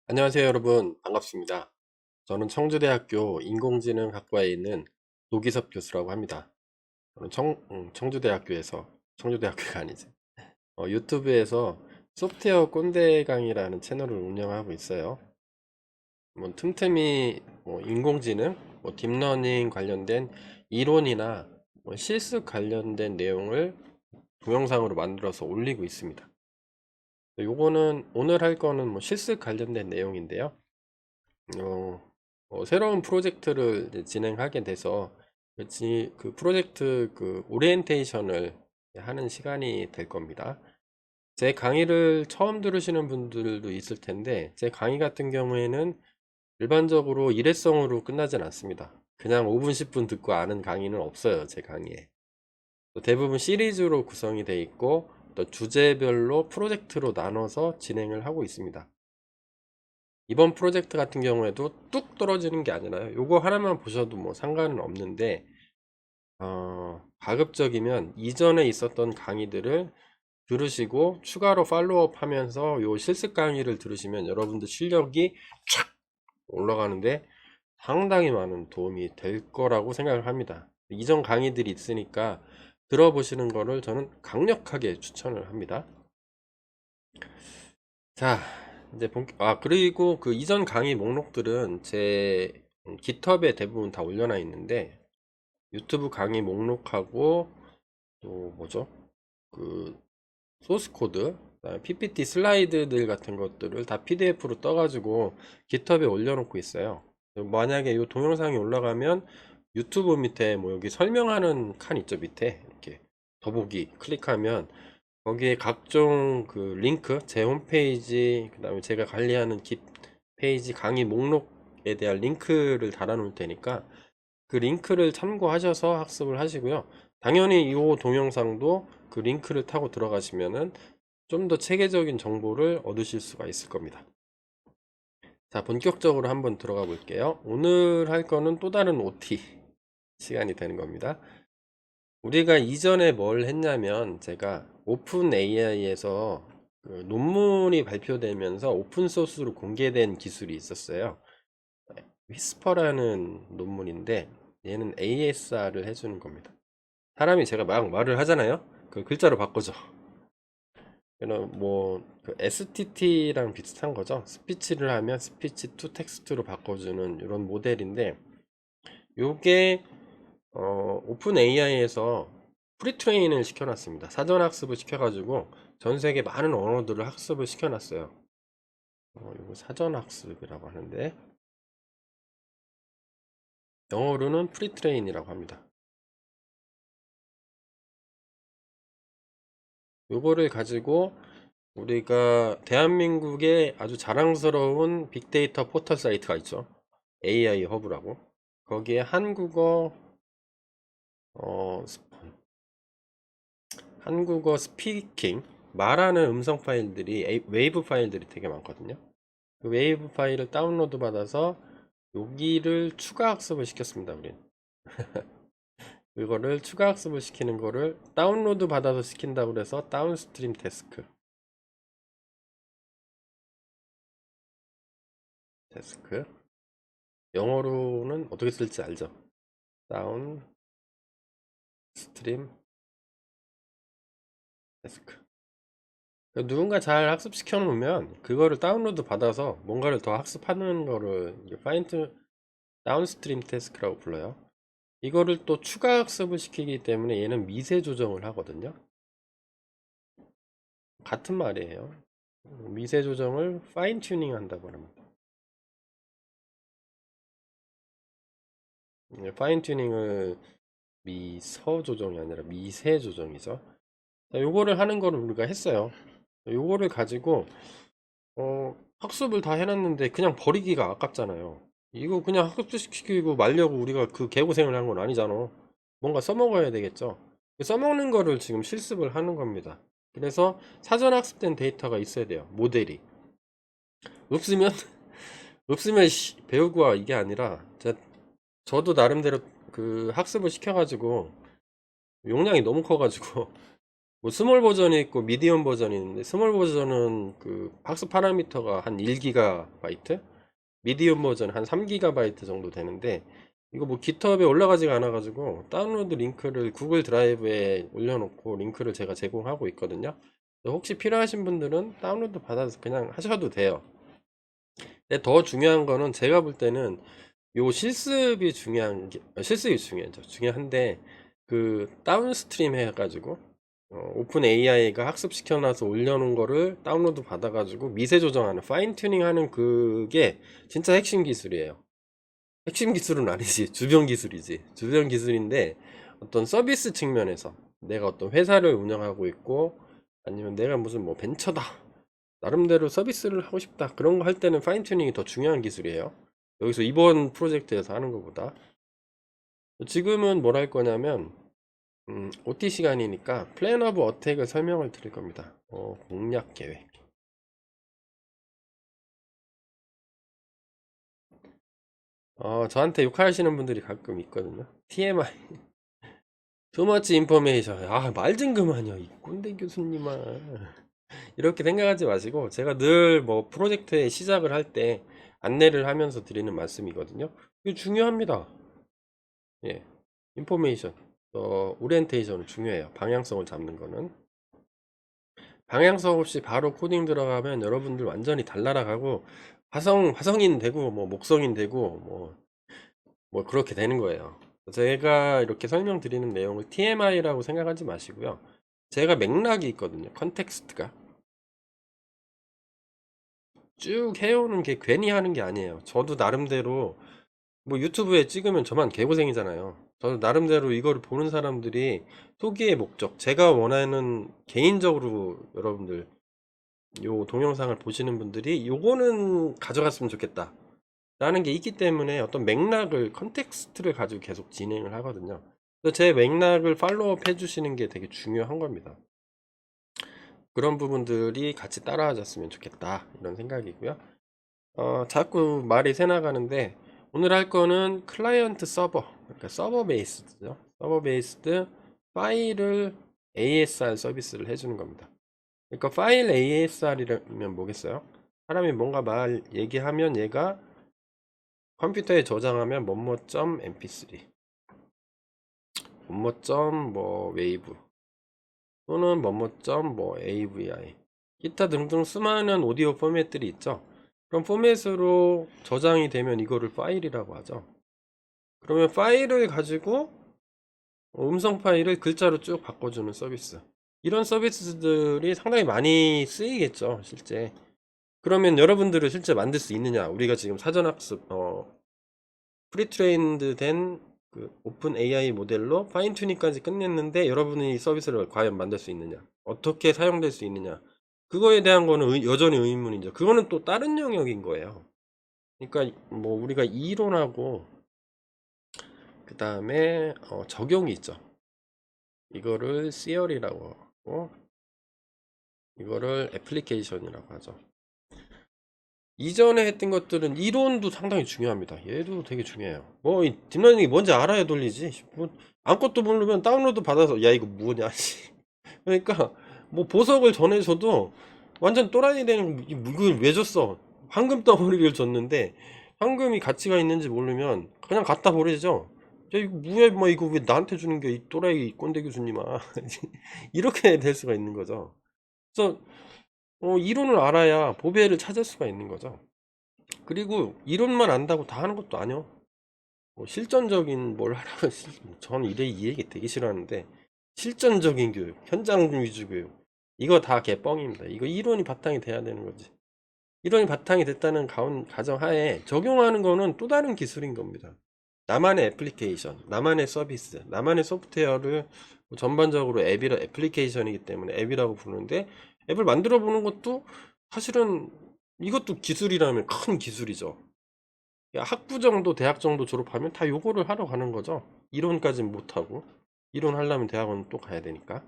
안녕하세요 여러분, 반갑습니다. 저는 청주대학교 인공지능학과에 있는 노기섭 교수라고 합니다. 저는 청주대학교에서, 청주대학교가 아니지, 유튜브에서 소프트웨어 꼰대 강의라는 채널을 운영하고 있어요. 뭐 틈틈이 인공지능, 딥러닝 관련된 이론이나 실습 관련된 내용을 동영상으로 만들어서 올리고 있습니다. 요거는 오늘 할 거는 실습 관련된 내용인데요. 새로운 프로젝트를 이제 진행하게 돼서 그 프로젝트 그 오리엔테이션을 하는 시간이 될 겁니다. 제 강의를 처음 들으시는 분들도 있을 텐데, 제 강의 같은 경우에는 일반적으로 일회성으로 끝나진 않습니다. 그냥 5분, 10분 듣고 아는 강의는 없어요, 제 강의에. 또 대부분 시리즈로 구성이 되어 있고, 또 주제별로 프로젝트로 나눠서 진행을 하고 있습니다. 이번 프로젝트 같은 경우에도 뚝 떨어지는 게 아니라요. 요거 하나만 보셔도 뭐 상관은 없는데, 가급적이면 이전에 있었던 강의들을 들으시고 추가로 팔로우업 하면서 요 실습 강의를 들으시면 여러분들 실력이 촥 올라가는데 상당히 많은 도움이 될 거라고 생각을 합니다. 이전 강의들이 있으니까 들어보시는 거를 저는 강력하게 추천을 합니다. 자, 이제 그리고 그 이전 강의 목록들은 제 깃허브에 대부분 다 올려놔 있는데, 유튜브 강의 목록하고 또 뭐죠? 그 소스 코드, PPT 슬라이드들 같은 것들을 다 PDF로 떠가지고 깃허브에 올려놓고 있어요. 만약에 이 동영상이 올라가면 유튜브 밑에 뭐 여기 설명하는 칸 있죠, 밑에 이렇게 더보기 클릭하면 거기에 각종 그 링크, 제 홈페이지, 그 다음에 제가 관리하는 페이지 강의 목록에 대한 링크를 달아 놓을 테니까 그 링크를 참고하셔서 학습을 하시고요. 당연히 이 동영상도 그 링크를 타고 들어가시면은 좀 더 체계적인 정보를 얻으실 수가 있을 겁니다. 자, 본격적으로 한번 들어가 볼게요. 오늘 할 거는 또 다른 OT 시간이 되는 겁니다. 우리가 이전에 뭘 했냐면, 제가 오픈 AI에서 그 논문이 발표되면서 오픈 소스로 공개된 기술이 있었어요. 휘스퍼라는 논문인데, 얘는 ASR을 해주는 겁니다. 사람이 제가 막 말을 하잖아요. 그 글자로 바꿔줘. 그럼 그 STT랑 비슷한 거죠. 스피치를 하면 스피치 투 텍스트로 바꿔주는 이런 모델인데, 요게 오픈 AI에서 프리트레인을 시켜놨습니다. 사전 학습을 시켜가지고 전 세계 많은 언어들을 학습을 시켜놨어요. 이거 사전 학습이라고 하는데, 영어로는 프리트레인이라고 합니다. 요거를 가지고 우리가 대한민국의 아주 자랑스러운 빅데이터 포털 사이트가 있죠. AI 허브라고. 거기에 어, 스- 한국어 스피킹, 말하는 음성 파일들이, 웨이브 파일들이 되게 많거든요. 그 웨이브 파일을 다운로드 받아서 여기를 추가 학습을 시켰습니다, 우린. 그거를 추가 학습을 시키는 거를 다운로드 받아서 시킨다고 그래서 다운스트림 데스크. 영어로는 어떻게 쓸지 알죠? 다운스트림 데스크. 누군가 잘 학습시켜 놓으면 그거를 다운로드 받아서 뭔가를 더 학습하는 거를 파인트 다운스트림 태스크라고 불러요. 이거를 또 추가 학습을 시키기 때문에 얘는 미세 조정을 하거든요. 같은 말이에요. 미세 조정을 파인 튜닝 한다고 합니다. 파인 튜닝을 미서 조정이 아니라 미세 조정이죠. 자, 요거를 하는 거를 우리가 했어요. 요거를 가지고 학습을 다 해놨는데 그냥 버리기가 아깝잖아요. 이거 그냥 학습시키고 말려고 우리가 그 개고생을 한 건 아니잖아. 뭔가 써먹어야 되겠죠. 써먹는 거를 지금 실습을 하는 겁니다. 그래서 사전 학습된 데이터가 있어야 돼요. 모델이. 없으면, 없으면 배우고 와 이게 아니라, 저도 나름대로 그 학습을 시켜가지고 용량이 너무 커가지고 뭐 스몰 버전이 있고 미디엄 버전이 있는데, 스몰 버전은 그 학습 파라미터가 한 1GB, 미디엄 버전 한 3GB 정도 되는데, 이거 뭐 깃허브에 올라가지가 않아 가지고 다운로드 링크를 구글 드라이브에 올려놓고 링크를 제가 제공하고 있거든요. 혹시 필요하신 분들은 다운로드 받아서 그냥 하셔도 돼요. 근데 더 중요한 거는 제가 볼 때는 요 실습이 중요한 게, 실습이 중요하죠. 중요한데 그 다운스트림 해가지고 오픈 AI가 학습시켜 놔서 올려놓은 거를 다운로드 받아가지고 미세 조정하는 파인 튜닝 하는 그게 진짜 핵심 기술이에요. 핵심 기술은 아니지, 주변 기술이지. 주변 기술인데 어떤 서비스 측면에서 내가 어떤 회사를 운영하고 있고, 아니면 내가 무슨 뭐 벤처다, 나름대로 서비스를 하고 싶다, 그런 거 할 때는 파인 튜닝이 더 중요한 기술이에요. 여기서 이번 프로젝트에서 하는 것보다. 지금은 뭘 할 거냐면 OT 시간이니까 플랜 오브 어택을 설명을 드릴 겁니다. 공략 계획. 저한테 욕하시는 분들이 가끔 있거든요. TMI, 투머치 인포메이션. 말 좀 그만요, 이 꼰대 교수님아. 이렇게 생각하지 마시고, 제가 늘 뭐 프로젝트의 시작을 할 때 안내를 하면서 드리는 말씀이거든요. 이거 중요합니다. 예, 인포메이션, 오리엔테이션은 중요해요. 방향성을 잡는 거는. 방향성 없이 바로 코딩 들어가면 여러분들 완전히 달나라가고 화성인 되고 뭐 목성인 되고 뭐 그렇게 되는 거예요. 제가 이렇게 설명드리는 내용을 TMI라고 생각하지 마시고요. 제가 맥락이 있거든요. 컨텍스트가 쭉 해오는 게 괜히 하는 게 아니에요. 저도 나름대로 뭐 유튜브에 찍으면 저만 개고생이잖아요. 저도 나름대로 이거를 보는 사람들이 소기의 목적, 제가 원하는 개인적으로 여러분들 요 동영상을 보시는 분들이 요거는 가져갔으면 좋겠다 라는 게 있기 때문에 어떤 맥락을, 컨텍스트를 가지고 계속 진행을 하거든요. 그래서 제 맥락을 팔로우업 해주시는 게 되게 중요한 겁니다. 그런 부분들이 같이 따라와줬으면 좋겠다, 이런 생각이고요. 자꾸 말이 새나가는데, 오늘 할 거는 클라이언트 서버, 그러니까 서버 베이스드죠. 서버 베이스드 파일을 ASR 서비스를 해주는 겁니다. 그러니까 파일 ASR이라면 뭐겠어요? 사람이 뭔가 말 얘기하면 얘가 컴퓨터에 저장하면 뭐뭐.mp3, 뭐뭐.뭐 웨이브, 또는 뭐뭐.뭐 AVI, 기타 등등 수많은 오디오 포맷들이 있죠. 그럼 포맷으로 저장이 되면 이거를 파일이라고 하죠. 그러면 파일을 가지고 음성 파일을 글자로 쭉 바꿔주는 서비스, 이런 서비스들이 상당히 많이 쓰이겠죠, 실제. 그러면 여러분들은 실제 만들 수 있느냐? 우리가 지금 사전학습, 프리트레인드 된 그 오픈 AI 모델로 파인 튜닝까지 끝냈는데 여러분이 이 서비스를 과연 만들 수 있느냐? 어떻게 사용될 수 있느냐? 그거에 대한 거는 여전히 의문이죠. 그거는 또 다른 영역인 거예요. 그러니까 뭐 우리가 이론하고 그 다음에 적용이 있죠. 이거를 시어리라고 하고 이거를 애플리케이션이라고 하죠. 이전에 했던 것들은 이론도 상당히 중요합니다. 얘도 되게 중요해요. 뭐 딥러닝이 뭔지 알아야 돌리지. 뭐 아무것도 모르면 다운로드 받아서 야 이거 뭐냐 그러니까 뭐 보석을 전해줘도 완전 또라이 되는, 이걸 왜 줬어? 황금 덩어리를 줬는데 황금이 가치가 있는지 모르면 그냥 갖다 버리죠. 야 이거 뭐야, 뭐 이거 왜 나한테 주는 게, 이 또라이 꼰대 교수님아. 이렇게 될 수가 있는 거죠. 그래서 이론을 알아야 보배를 찾을 수가 있는 거죠. 그리고 이론만 안다고 다 하는 것도 아니요. 뭐 실전적인 뭘 하라고, 저는 이 얘기 되게 싫어하는데, 실전적인 교육, 현장 위주 교육, 이거 다 개뻥입니다. 이거 이론이 바탕이 돼야 되는 거지. 이론이 바탕이 됐다는 가정하에 적용하는 거는 또 다른 기술인 겁니다. 나만의 애플리케이션, 나만의 서비스, 나만의 소프트웨어를 전반적으로 앱이라, 애플리케이션이기 때문에 앱이라고 부르는데, 앱을 만들어 보는 것도 사실은 이것도 기술이라면 큰 기술이죠. 학부 정도, 대학 정도 졸업하면 다 요거를 하러 가는 거죠. 이론까지는 못하고, 이론 하려면 대학원 또 가야 되니까.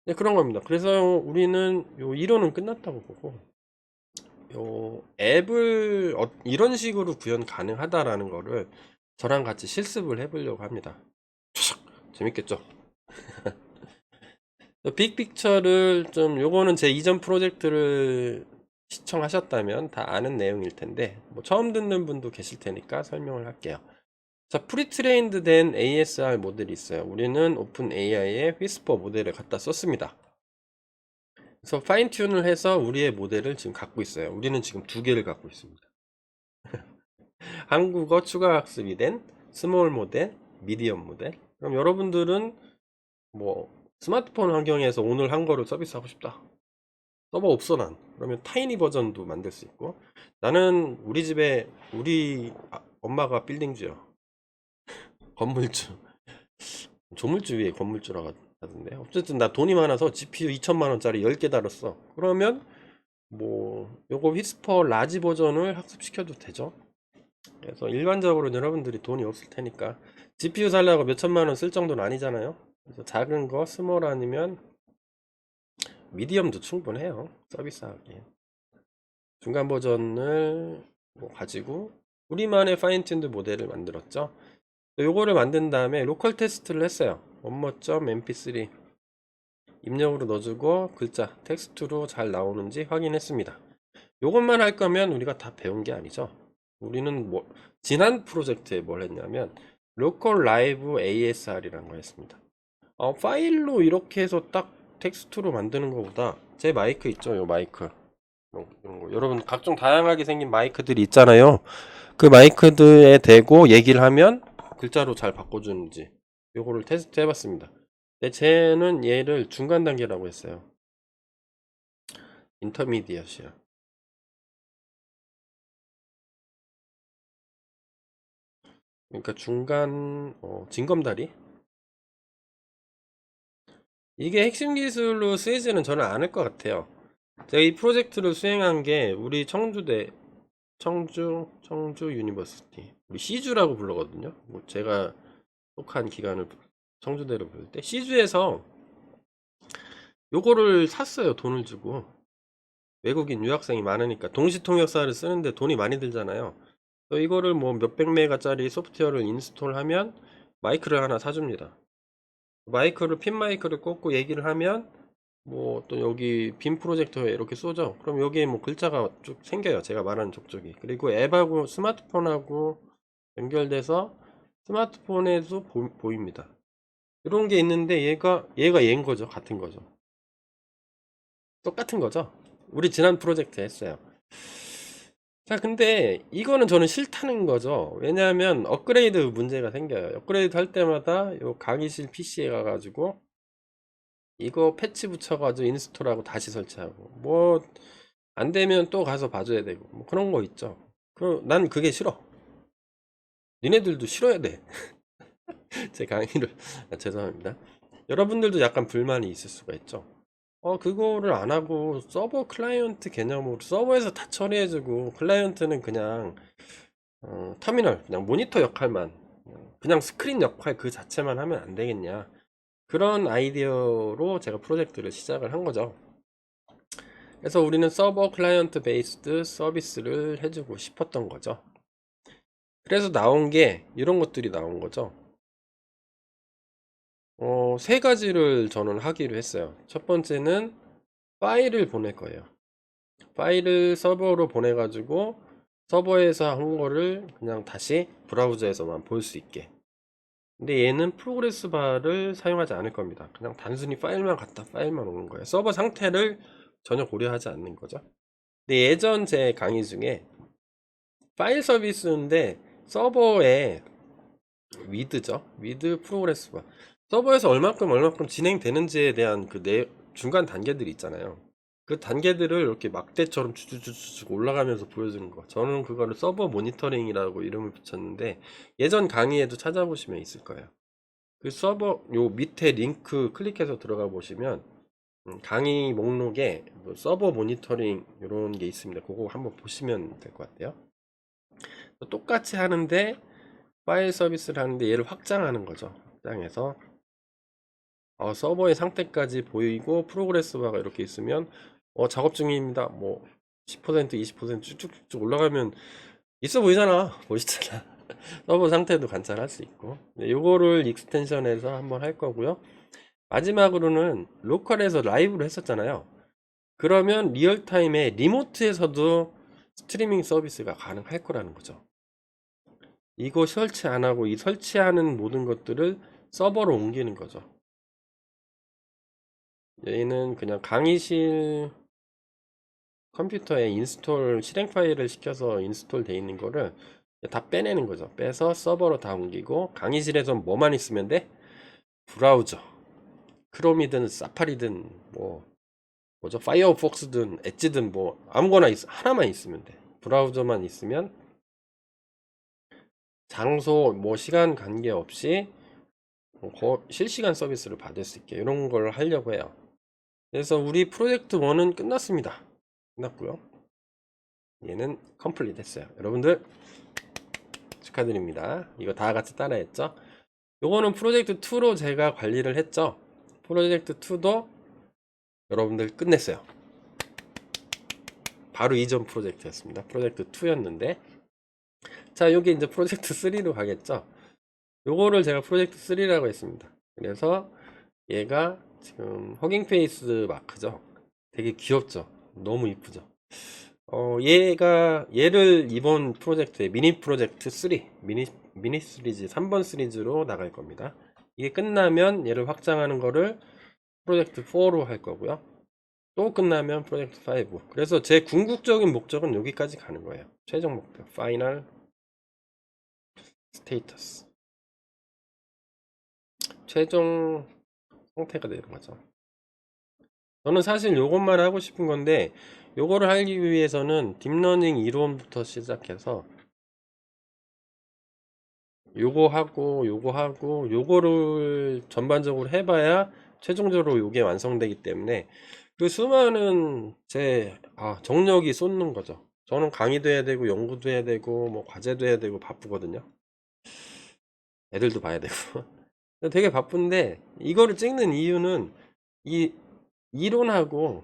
네, 그런 겁니다. 그래서 우리는 요 이론은 끝났다고 보고, 요 앱을 이런 식으로 구현 가능하다라는 거를 저랑 같이 실습을 해보려고 합니다. 재밌겠죠? 빅픽처를 좀, 요거는 제 이전 프로젝트를 시청하셨다면 다 아는 내용일 텐데, 뭐 처음 듣는 분도 계실 테니까 설명을 할게요. 자, 프리트레인드 된 ASR 모델이 있어요. 우리는 오픈 AI의 휘스퍼 모델을 갖다 썼습니다. 그래서 파인 튠을 해서 우리의 모델을 지금 갖고 있어요. 우리는 지금 두 개를 갖고 있습니다. 한국어 추가 학습이 된 스몰 모델, 미디엄 모델. 그럼 여러분들은 뭐 스마트폰 환경에서 오늘 한 거를 서비스하고 싶다. 서버 없어 난. 그러면 타이니 버전도 만들 수 있고. 나는 우리 집에 우리 엄마가 빌딩주요. 건물주. 조물주 위에 건물주라고 하던데. 어쨌든 나 돈이 많아서 GPU 2천만 원짜리 10개 달았어. 그러면 뭐 요거 휘스퍼 라지 버전을 학습시켜도 되죠. 그래서 일반적으로 여러분들이 돈이 없을 테니까 GPU 살려고 몇 천만 원 쓸 정도는 아니잖아요. 그래서 작은 거 스몰 아니면 미디엄도 충분해요. 서비스하기. 중간 버전을 뭐 가지고 우리만의 파인튠드 모델을 만들었죠. 요거를 만든 다음에 로컬 테스트를 했어요. 원모.mp3 입력으로 넣어주고 글자 텍스트로 잘 나오는지 확인했습니다. 요것만 할 거면 우리가 다 배운 게 아니죠. 우리는 뭐 지난 프로젝트에 뭘 했냐면 로컬 라이브 ASR이라는 거 했습니다. 파일로 이렇게 해서 딱 텍스트로 만드는 것보다 제 마이크 있죠, 요 마이크 이런 거. 여러분 각종 다양하게 생긴 마이크들이 있잖아요. 그 마이크들에 대고 얘기를 하면 글자로 잘 바꿔주는지 요거를 테스트 해봤습니다. 근데 쟤는 얘를 중간 단계라고 했어요. 인터미디엇이야. 그러니까 중간 징검다리. 이게 핵심 기술로 쓰이지는 저는 않을 것 같아요. 제가 이 프로젝트를 수행한 게 우리 청주대 청주 유니버시티 우리 시주라고 부르거든요. 뭐 제가 속한 기관을 청주대로 부를 때 시주에서 요거를 샀어요. 돈을 주고. 외국인 유학생이 많으니까 동시통역사를 쓰는데 돈이 많이 들잖아요. 이거를 뭐 몇백 메가짜리 소프트웨어를 인스톨하면 마이크를 하나 사줍니다. 마이크를 핀 마이크를 꽂고 얘기를 하면 뭐 또 여기 빔 프로젝터에 이렇게 쏘죠. 그럼 여기에 뭐 글자가 쭉 생겨요. 제가 말하는 족족이. 그리고 앱하고 스마트폰하고 연결돼서 스마트폰에도 보입니다. 이런 게 있는데 얘가 얘인 거죠. 같은 거죠. 똑같은 거죠. 우리 지난 프로젝트 했어요. 자, 근데 이거는 저는 싫다는 거죠. 왜냐하면 업그레이드 문제가 생겨요. 업그레이드 할 때마다 요 강의실 PC에 가가지고 이거 패치 붙여가지고 인스톨하고 다시 설치하고 뭐 안 되면 또 가서 봐줘야 되고 뭐 그런 거 있죠. 난 그게 싫어. 니네들도 싫어야 돼. 제 강의를 죄송합니다. 여러분들도 약간 불만이 있을 수가 있죠. 그거를 안 하고 서버 클라이언트 개념으로 서버에서 다 처리해주고 클라이언트는 그냥 터미널 그냥 모니터 역할만 그냥 스크린 역할 그 자체만 하면 안 되겠냐. 그런 아이디어로 제가 프로젝트를 시작을 한 거죠. 그래서 우리는 서버 클라이언트 베이스드 서비스를 해주고 싶었던 거죠. 그래서 나온 게 이런 것들이 나온 거죠. 세 가지를 저는 하기로 했어요. 첫 번째는 파일을 보낼 거예요. 파일을 서버로 보내가지고 서버에서 한 거를 그냥 다시 브라우저에서만 볼 수 있게. 근데 얘는 프로그레스 바를 사용하지 않을 겁니다. 그냥 단순히 파일만 갖다 파일만 오는 거예요. 서버 상태를 전혀 고려하지 않는 거죠. 근데 예전 제 강의 중에 파일 서비스인데 서버에 위드죠. 위드 프로그레스 바. 서버에서 얼마큼 진행되는지에 대한 그 중간 단계들이 있잖아요. 그 단계들을 이렇게 막대처럼 쭉쭉쭉 올라가면서 보여주는 거. 저는 그거를 서버 모니터링이라고 이름을 붙였는데 예전 강의에도 찾아보시면 있을 거예요. 그 서버 요 밑에 링크 클릭해서 들어가 보시면 강의 목록에 뭐 서버 모니터링 이런 게 있습니다. 그거 한번 보시면 될 것 같아요. 똑같이 하는데 파일 서비스를 하는데 얘를 확장하는 거죠. 확장해서 서버의 상태까지 보이고 프로그레스 바가 이렇게 있으면 작업 중입니다. 뭐 10% 20% 쭉쭉쭉 올라가면 있어 보이잖아. 멋있잖아. 서버 상태도 관찰할 수 있고 요거를 익스텐션해서 한번 할 거고요. 마지막으로는 로컬에서 라이브로 했었잖아요. 그러면 리얼타임에 리모트에서도 스트리밍 서비스가 가능할 거라는 거죠. 이거 설치 안 하고 이 설치하는 모든 것들을 서버로 옮기는 거죠. 얘는 그냥 강의실 컴퓨터에 인스톨 실행 파일을 시켜서 인스톨 돼 있는 거를 다 빼내는 거죠. 빼서 서버로 다 옮기고, 강의실에서 뭐만 있으면 돼? 브라우저, 크롬이든 사파리든 뭐 뭐죠, 파이어폭스든 엣지든 뭐 아무거나 하나만 있으면 돼. 브라우저만 있으면 장소 뭐 시간 관계없이 실시간 서비스를 받을 수 있게 이런 걸 하려고 해요. 그래서 우리 프로젝트 1은 끝났습니다. 끝났고요. 얘는 컴플릿 했어요. 여러분들 축하드립니다. 이거 다 같이 따라했죠? 요거는 프로젝트 2로 제가 관리를 했죠. 프로젝트 2도 여러분들 끝냈어요. 바로 이전 프로젝트였습니다. 프로젝트 2였는데, 자, 여기 이제 프로젝트 3로 가겠죠. 요거를 제가 프로젝트 3라고 했습니다. 그래서 얘가 지금 허깅페이스 마크죠. 되게 귀엽죠. 너무 이쁘죠. 얘를 이번 프로젝트에 미니 프로젝트 3, 미니 시리즈 3번 시리즈로 나갈 겁니다. 이게 끝나면 얘를 확장하는 거를 프로젝트 4로 할 거고요. 또 끝나면 프로젝트 5. 그래서 제 궁극적인 목적은 여기까지 가는 거예요. 최종 목표, 파이널 스테이터스. 최종 상태가 되는 거죠. 저는 사실 요것만 하고 싶은 건데, 요거를 하기 위해서는 딥러닝 이론부터 시작해서 요거 하고 요거를 전반적으로 해봐야 최종적으로 요게 완성되기 때문에 그 수많은 제 정력이 쏟는 거죠. 저는 강의도 해야 되고 연구도 해야 되고 뭐 과제도 해야 되고 바쁘거든요. 애들도 봐야 되고 되게 바쁜데, 이거를 찍는 이유는 이 이론하고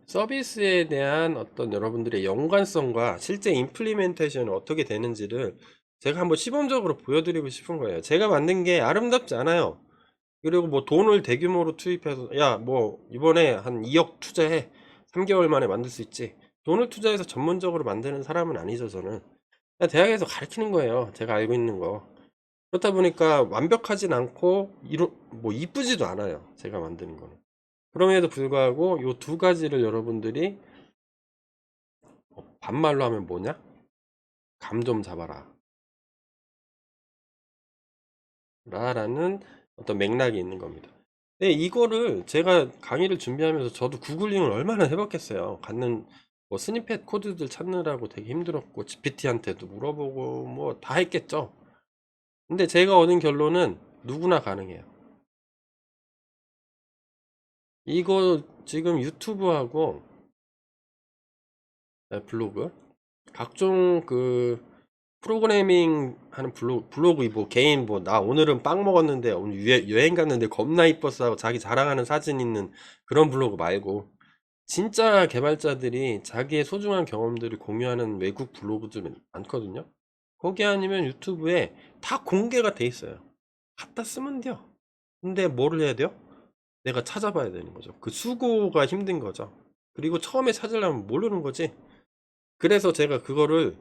서비스에 대한 어떤 여러분들의 연관성과 실제 임플리멘테이션이 어떻게 되는지를 제가 한번 시범적으로 보여드리고 싶은 거예요. 제가 만든 게 아름답지 않아요. 그리고 뭐 돈을 대규모로 투입해서 야 뭐 이번에 한 2억 투자해 3개월 만에 만들 수 있지, 돈을 투자해서 전문적으로 만드는 사람은 아니죠. 저는 그냥 대학에서 가르치는 거예요. 제가 알고 있는 거. 그렇다 보니까 완벽하진 않고 뭐 이쁘지도 않아요. 제가 만드는 거는. 그럼에도 불구하고 요 두 가지를 여러분들이 반말로 하면 뭐냐? 감 좀 잡아라 라는 어떤 맥락이 있는 겁니다. 근데 이거를 제가 강의를 준비하면서 저도 구글링을 얼마나 해봤겠어요. 뭐 스니펫 코드들 찾느라고 되게 힘들었고, GPT한테도 물어보고 뭐 다 했겠죠. 근데 제가 얻은 결론은 누구나 가능해요. 이거 지금 유튜브하고 블로그, 각종 그 프로그래밍 하는 블로그 뭐 개인 뭐 나 오늘은 빵 먹었는데 오늘 여행 갔는데 겁나 이뻤어 하고 자기 자랑하는 사진 있는 그런 블로그 말고, 진짜 개발자들이 자기의 소중한 경험들을 공유하는 외국 블로그들 많거든요. 거기 아니면 유튜브에 다 공개가 돼 있어요. 갖다 쓰면 돼요. 근데 뭐를 해야 돼요? 내가 찾아봐야 되는 거죠. 그 수고가 힘든 거죠. 그리고 처음에 찾으려면 모르는 거지. 그래서 제가 그거를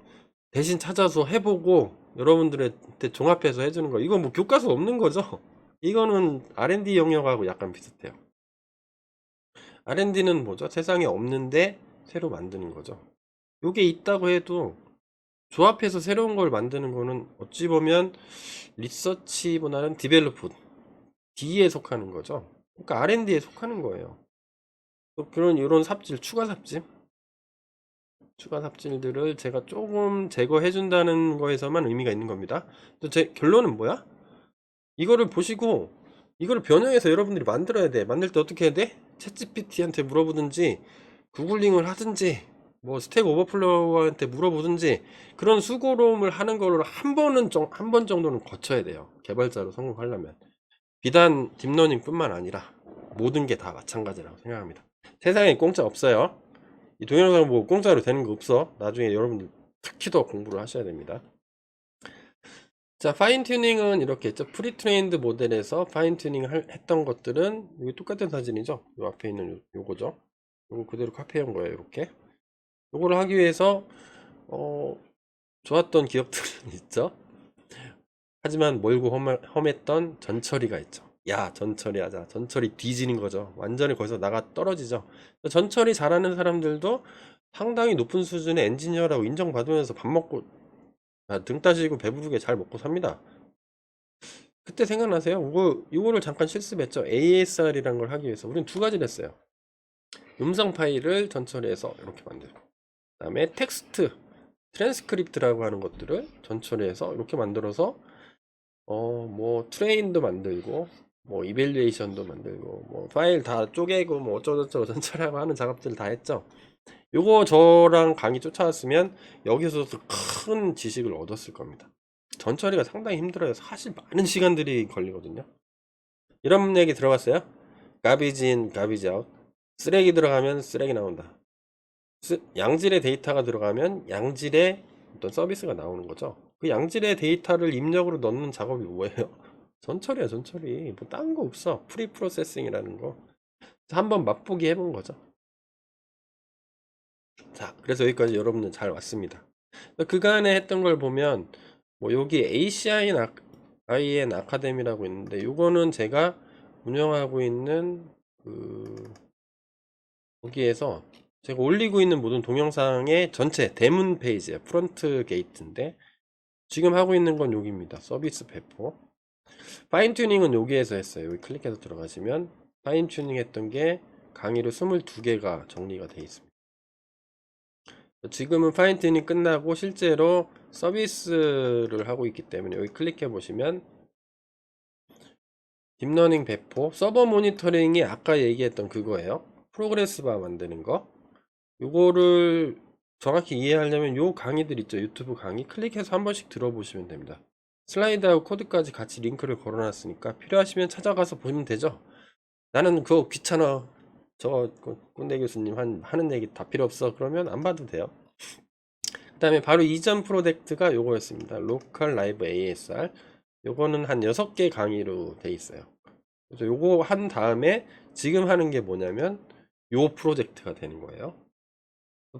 대신 찾아서 해보고 여러분들한테 종합해서 해주는 거. 이거 뭐 교과서 없는 거죠. 이거는 R&D 영역하고 약간 비슷해요. R&D는 뭐죠? 세상에 없는데 새로 만드는 거죠. 요게 있다고 해도 조합해서 새로운 걸 만드는 거는 어찌 보면 리서치보다는 디벨로프, D에 속하는 거죠. 그러니까 R&D에 속하는 거예요. 또 그런 이런 삽질, 추가 삽질들을 제가 조금 제거해 준다는 거에서만 의미가 있는 겁니다. 또 제 결론은 뭐야? 이거를 보시고 이거를 변형해서 여러분들이 만들어야 돼. 만들 때 어떻게 해야 돼? 챗GPT한테 물어보든지 구글링을 하든지 뭐 스택 오버플로우한테 물어보든지, 그런 수고로움을 하는 거를 한 번 정도는 거쳐야 돼요. 개발자로 성공하려면. 비단 딥러닝 뿐만 아니라 모든 게 다 마찬가지라고 생각합니다. 세상에 공짜 없어요. 이 동영상 뭐 공짜로 되는 거 없어. 나중에 여러분들 특히 더 공부를 하셔야 됩니다. 자, 파인 튜닝은 이렇게 했죠. 프리 트레인드 모델에서 파인 튜닝 했던 것들은 여기 똑같은 사진이죠. 요 앞에 있는 요거죠. 요거 그대로 카피한 거예요. 이렇게. 요거를 하기 위해서 좋았던 기억들은 있죠. 하지만 멀고 험했던 전처리가 있죠. 야, 전처리 하자. 전처리 뒤지는 거죠. 완전히 거기서 나가 떨어지죠. 전처리 잘하는 사람들도 상당히 높은 수준의 엔지니어라고 인정받으면서 밥 먹고 등 따시고 배부르게 잘 먹고 삽니다. 그때 생각나세요? 이거를 잠깐 실습했죠. ASR이라는 걸 하기 위해서 우리는 두 가지를 했어요. 음성 파일을 전처리해서 이렇게 만들고, 그 다음에 텍스트 트랜스크립트라고 하는 것들을 전처리해서 이렇게 만들어서 뭐 트레인도 만들고 뭐 이벨리에이션도 만들고 뭐 파일 다 쪼개고 뭐 어쩌고저쩌고 전처리하고 하는 작업들을 다 했죠. 요거 저랑 강의 쫓아왔으면 여기서도 큰 지식을 얻었을 겁니다. 전처리가 상당히 힘들어요. 사실 많은 시간들이 걸리거든요. 이런 얘기 들어봤어요? garbage in, garbage out. 쓰레기 들어가면 쓰레기 나온다. 양질의 데이터가 들어가면 양질의 어떤 서비스가 나오는 거죠. 그 양질의 데이터를 입력으로 넣는 작업이 뭐예요? 전처리야, 전처리. 뭐 딴 거 없어. 프리 프로세싱이라는 거. 한번 맛보기 해본 거죠. 자, 그래서 여기까지 여러분들 잘 왔습니다. 그간에 했던 걸 보면 뭐 여기 ACIN 아카데미라고 있는데 요거는 제가 운영하고 있는 그 거기에서 제가 올리고 있는 모든 동영상의 전체 대문 페이지에 프론트 게이트인데 지금 하고 있는 건 여기입니다. 서비스 배포. 파인 튜닝은 여기에서 했어요. 여기 클릭해서 들어가시면 파인 튜닝 했던 게 강의로 22개가 정리가 되어 있습니다. 지금은 파인 튜닝 끝나고 실제로 서비스를 하고 있기 때문에 여기 클릭해 보시면 딥러닝 배포, 서버 모니터링이 아까 얘기했던 그거예요. 프로그레스 바 만드는 거. 요거를 정확히 이해하려면 요 강의들 있죠. 유튜브 강의 클릭해서 한 번씩 들어보시면 됩니다. 슬라이드하고 코드까지 같이 링크를 걸어놨으니까 필요하시면 찾아가서 보시면 되죠. 나는 그거 귀찮아. 저 꼰대 교수님 하는 얘기 다 필요 없어. 그러면 안 봐도 돼요. 그 다음에 바로 이전 프로젝트가 요거였습니다. 로컬 라이브 ASR. 요거는 한 6개 강의로 돼 있어요. 그래서 요거 한 다음에 지금 하는 게 뭐냐면 요 프로젝트가 되는 거예요.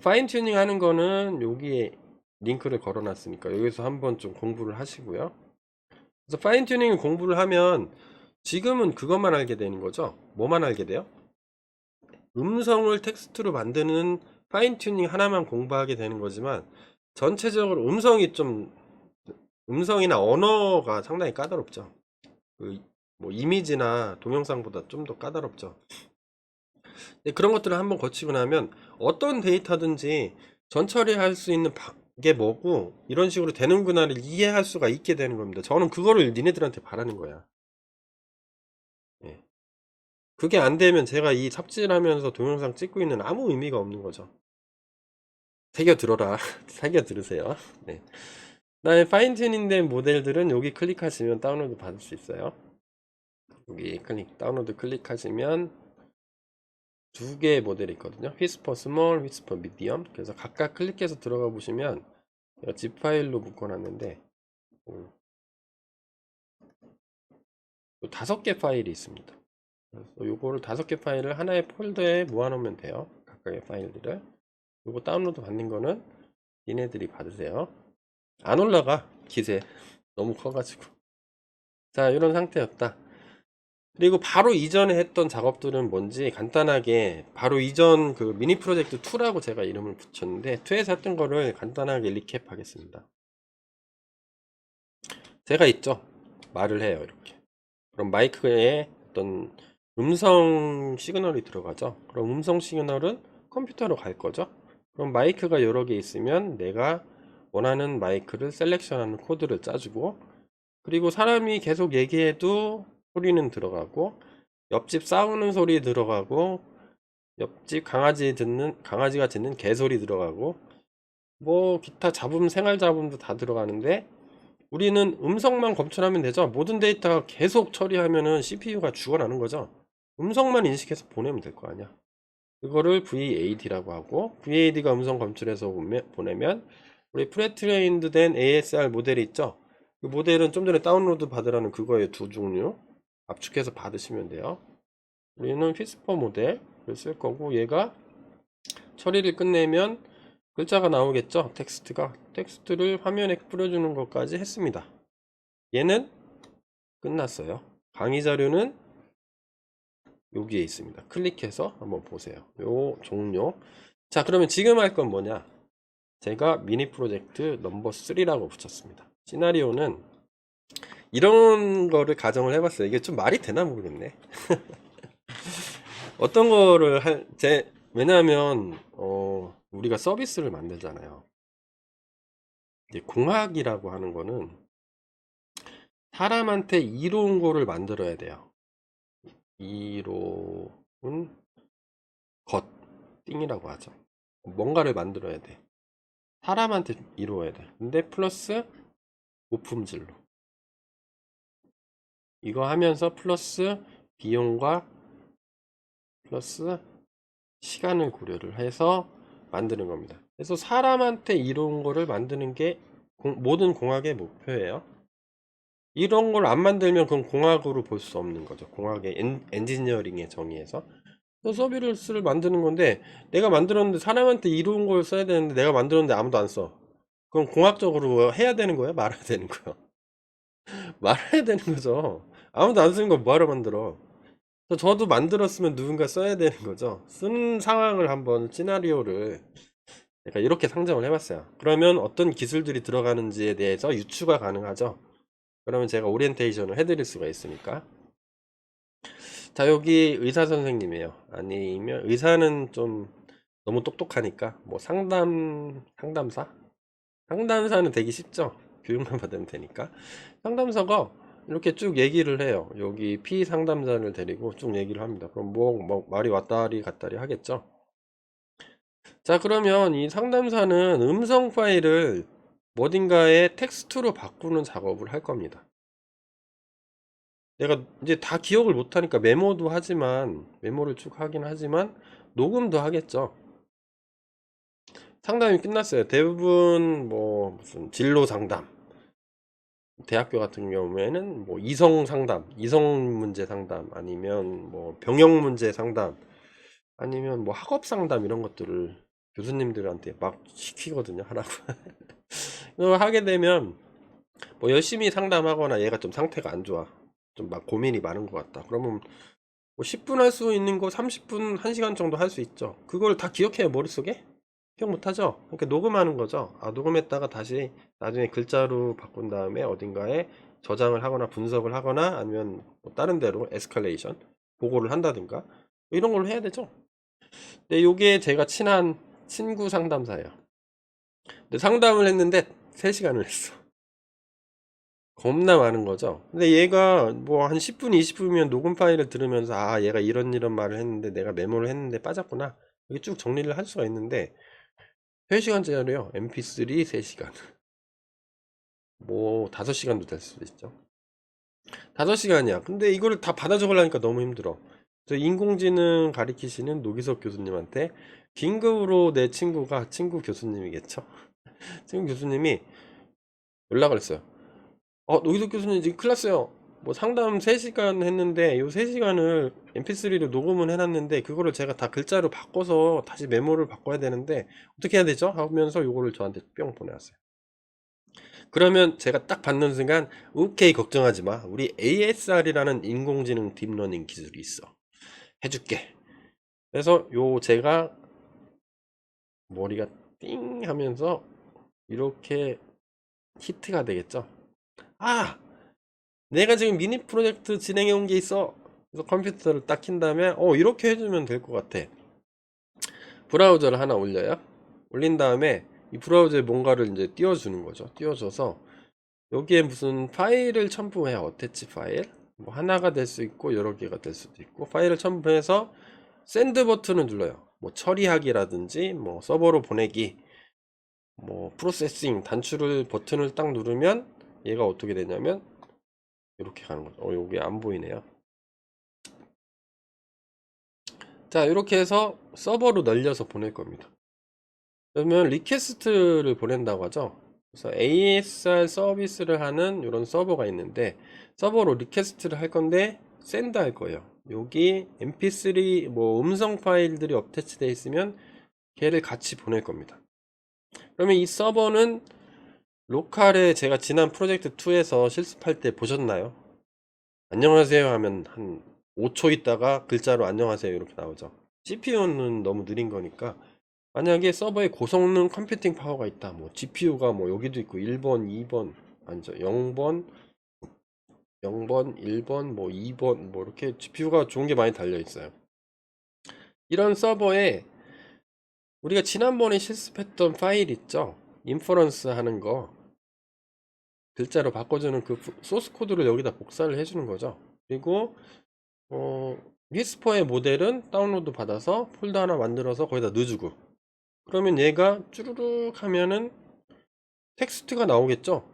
파인 튜닝 하는 거는 여기에 링크를 걸어 놨으니까 여기서 한번 좀 공부를 하시고요. 그래서 파인 튜닝 공부를 하면 지금은 그것만 알게 되는 거죠. 뭐만 알게 돼요? 음성을 텍스트로 만드는 파인 튜닝 하나만 공부하게 되는 거지만 전체적으로 음성이나 언어가 상당히 까다롭죠. 뭐 이미지나 동영상보다 좀 더 까다롭죠. 그런 것들을 한번 거치고 나면 어떤 데이터든지 전처리할 수 있는 게 뭐고 이런 식으로 되는구나를 이해할 수가 있게 되는 겁니다. 저는 그거를 니네들한테 바라는 거야. 예. 그게 안 되면 제가 이 삽질하면서 동영상 찍고 있는 아무 의미가 없는 거죠. 새겨 들어라. 새겨 들으세요. 네. 그다음에 파인 튜닝 된 모델들은 여기 클릭하시면 다운로드 받을 수 있어요. 여기 다운로드 클릭하시면 두 개의 모델이 있거든요. 휘스퍼 스몰, 휘스퍼 미디엄. 그래서 각각 클릭해서 들어가 보시면 제가 zip 파일로 묶어놨는데 5개 파일이 있습니다. 그래서 요거를 5개 파일을 하나의 폴더에 모아놓으면 돼요. 각각의 파일들을. 요거 다운로드 받는 거는 니네들이 받으세요. 안 올라가 기세 너무 커가지고. 자, 이런 상태였다. 그리고 바로 이전에 했던 작업들은 뭔지 간단하게 바로 이전 그 미니 프로젝트 2라고 제가 이름을 붙였는데 2에서 했던 거를 간단하게 리캡 하겠습니다. 제가 있죠. 말을 해요. 이렇게. 그럼 마이크에 어떤 음성 시그널이 들어가죠. 그럼 음성 시그널은 컴퓨터로 갈 거죠. 그럼 마이크가 여러 개 있으면 내가 원하는 마이크를 셀렉션하는 코드를 짜주고, 그리고 사람이 계속 얘기해도 소리는 들어가고, 옆집 싸우는 소리 들어가고, 옆집 강아지가 짖는 개소리 들어가고, 뭐 기타 생활 잡음도 다 들어가는데 우리는 음성만 검출하면 되죠. 모든 데이터가 계속 처리하면은 CPU가 죽어나는 거죠. 음성만 인식해서 보내면 될 거 아니야. 그거를 VAD라고 하고, VAD가 음성 검출해서 보내면 우리 프레트레인드 된 ASR 모델이 있죠. 그 모델은 좀 전에 다운로드 받으라는 그거의 두 종류 압축해서 받으시면 돼요. 우리는 휘스퍼 모델을 쓸 거고, 얘가 처리를 끝내면 글자가 나오겠죠. 텍스트를 화면에 뿌려주는 것까지 했습니다. 얘는 끝났어요. 강의 자료는 여기에 있습니다. 클릭해서 한번 보세요. 요 종료. 자, 그러면 지금 할 건 뭐냐? 제가 미니 프로젝트 넘버 3라고 붙였습니다. 시나리오는 이런 거를 가정을 해봤어요. 이게 좀 말이 되나 모르겠네. 어떤 거를 왜냐하면 우리가 서비스를 만들잖아요. 이제 공학이라고 하는 거는 사람한테 이로운 거를 만들어야 돼요. 이로운 것, 띵이라고 하죠. 뭔가를 만들어야 돼. 사람한테 이루어야 돼. 근데 플러스 고품질로. 이거 하면서 플러스 비용과 플러스 시간을 고려를 해서 만드는 겁니다. 그래서 사람한테 이로운 거를 만드는 게 모든 공학의 목표예요. 이런 걸 안 만들면 그건 공학으로 볼 수 없는 거죠. 공학의 엔지니어링의 정의에서. 서비스를 만드는 건데, 내가 만들었는데 사람한테 이로운 걸 써야 되는데 내가 만들었는데 아무도 안 써. 그럼 공학적으로 해야 되는 거예요? 말아야 되는 거예요? 말아야 되는 거죠. 아무도 안 쓰는 거 뭐하러 만들어? 저도 만들었으면 누군가 써야 되는 거죠. 쓴 상황을 한번 시나리오를 제가 이렇게 상정을 해봤어요. 그러면 어떤 기술들이 들어가는지에 대해서 유추가 가능하죠. 그러면 제가 오리엔테이션을 해드릴 수가 있으니까. 자, 여기 의사 선생님이에요. 아니면 의사는 좀 너무 똑똑하니까 뭐 상담사? 상담사는 되기 쉽죠. 교육만 받으면 되니까. 상담사가 이렇게 쭉 얘기를 해요. 여기 피상담자를 데리고 쭉 얘기를 합니다. 그럼 뭐 말이 왔다리 갔다리 하겠죠. 자, 그러면 이 상담사는 음성 파일을 어딘가에 텍스트로 바꾸는 작업을 할 겁니다. 내가 이제 다 기억을 못하니까 메모를 쭉 하긴 하지만 녹음도 하겠죠. 상담이 끝났어요. 대부분 뭐 무슨 진로 상담, 대학교 같은 경우에는 뭐 이성 문제 상담, 아니면 뭐 병역 문제 상담, 아니면 뭐 학업 상담, 이런 것들을 교수님들한테 막 시키거든요, 하라고. 이거 하게 되면 뭐 열심히 상담하거나 얘가 좀 상태가 안 좋아, 좀 막 고민이 많은 것 같다, 그러면 뭐 10분 할 수 있는 거 30분, 1시간 정도 할 수 있죠. 그걸 다 기억해요, 머릿속에? 기억 못하죠. 그러니까 녹음하는 거죠. 녹음했다가 다시 나중에 글자로 바꾼 다음에 어딘가에 저장을 하거나 분석을 하거나, 아니면 뭐 다른 데로 에스컬레이션 보고를 한다든가, 뭐 이런 걸 해야 되죠. 근데 요게 제가 친한 친구 상담사예요. 근데 상담을 했는데 3시간을 했어. 겁나 많은 거죠. 근데 얘가 뭐 한 10분, 20분이면 녹음 파일을 들으면서 얘가 이런 말을 했는데 내가 메모를 했는데 빠졌구나, 이렇게 쭉 정리를 할 수가 있는데, 3시간짜리요. mp3 3시간. 뭐 5시간도 될 수도 있죠. 5시간이야. 근데 이거를 다 받아 적으려니까 너무 힘들어. 그래서 인공지능 가리키시는 노기석 교수님한테 긴급으로 내 친구 교수님이겠죠. 친구 교수님이 연락을 했어요. 노기석 교수님 지금 큰일 났어요. 뭐 상담 3시간 했는데 요 3시간을 mp3로 녹음은 해놨는데 그거를 제가 다 글자로 바꿔서 다시 메모를 바꿔야 되는데 어떻게 해야 되죠? 하면서 요거를 저한테 뿅 보내왔어요. 그러면 제가 딱 받는 순간, 오케이, 걱정하지 마, 우리 ASR이라는 인공지능 딥러닝 기술이 있어, 해줄게. 그래서 제가 머리가 띵 하면서 이렇게 히트가 되겠죠. 내가 지금 미니 프로젝트 진행해 온 게 있어. 그래서 컴퓨터를 딱 킨 다음에 이렇게 해주면 될 것 같아. 브라우저를 하나 올려요. 올린 다음에 이 브라우저에 뭔가를 이제 띄워주는 거죠. 띄워줘서 여기에 무슨 파일을 첨부해요. 어태치 파일. 뭐 하나가 될 수 있고 여러 개가 될 수도 있고, 파일을 첨부해서 샌드 버튼을 눌러요. 뭐 처리하기라든지 뭐 서버로 보내기, 뭐 프로세싱 단추를 버튼을 딱 누르면 얘가 어떻게 되냐면 이렇게 가는 거죠. 여기 안 보이네요. 자, 이렇게 해서 서버로 날려서 보낼 겁니다. 그러면 리퀘스트를 보낸다고 하죠. 그래서 ASR 서비스를 하는 이런 서버가 있는데, 서버로 리퀘스트를 할 건데 샌드 할 거예요. 여기 mp3 뭐 음성 파일들이 어태치되어 있으면 걔를 같이 보낼 겁니다. 그러면 이 서버는 로컬에, 제가 지난 프로젝트 2에서 실습할 때 보셨나요? 안녕하세요 하면 한 5초 있다가 글자로 안녕하세요 이렇게 나오죠. CPU는 너무 느린 거니까, 만약에 서버에 고성능 컴퓨팅 파워가 있다, 뭐 GPU가 뭐 여기도 있고 1번 2번 아니죠, 0번 1번 뭐 2번 뭐 이렇게 GPU가 좋은 게 많이 달려 있어요. 이런 서버에 우리가 지난번에 실습했던 파일 있죠, 인퍼런스 하는 거 글자로 바꿔주는 그 소스 코드를 여기다 복사를 해주는 거죠. 그리고 위스퍼의 모델은 다운로드 받아서 폴더 하나 만들어서 거기다 넣어주고, 그러면 얘가 쭈루룩 하면은 텍스트가 나오겠죠.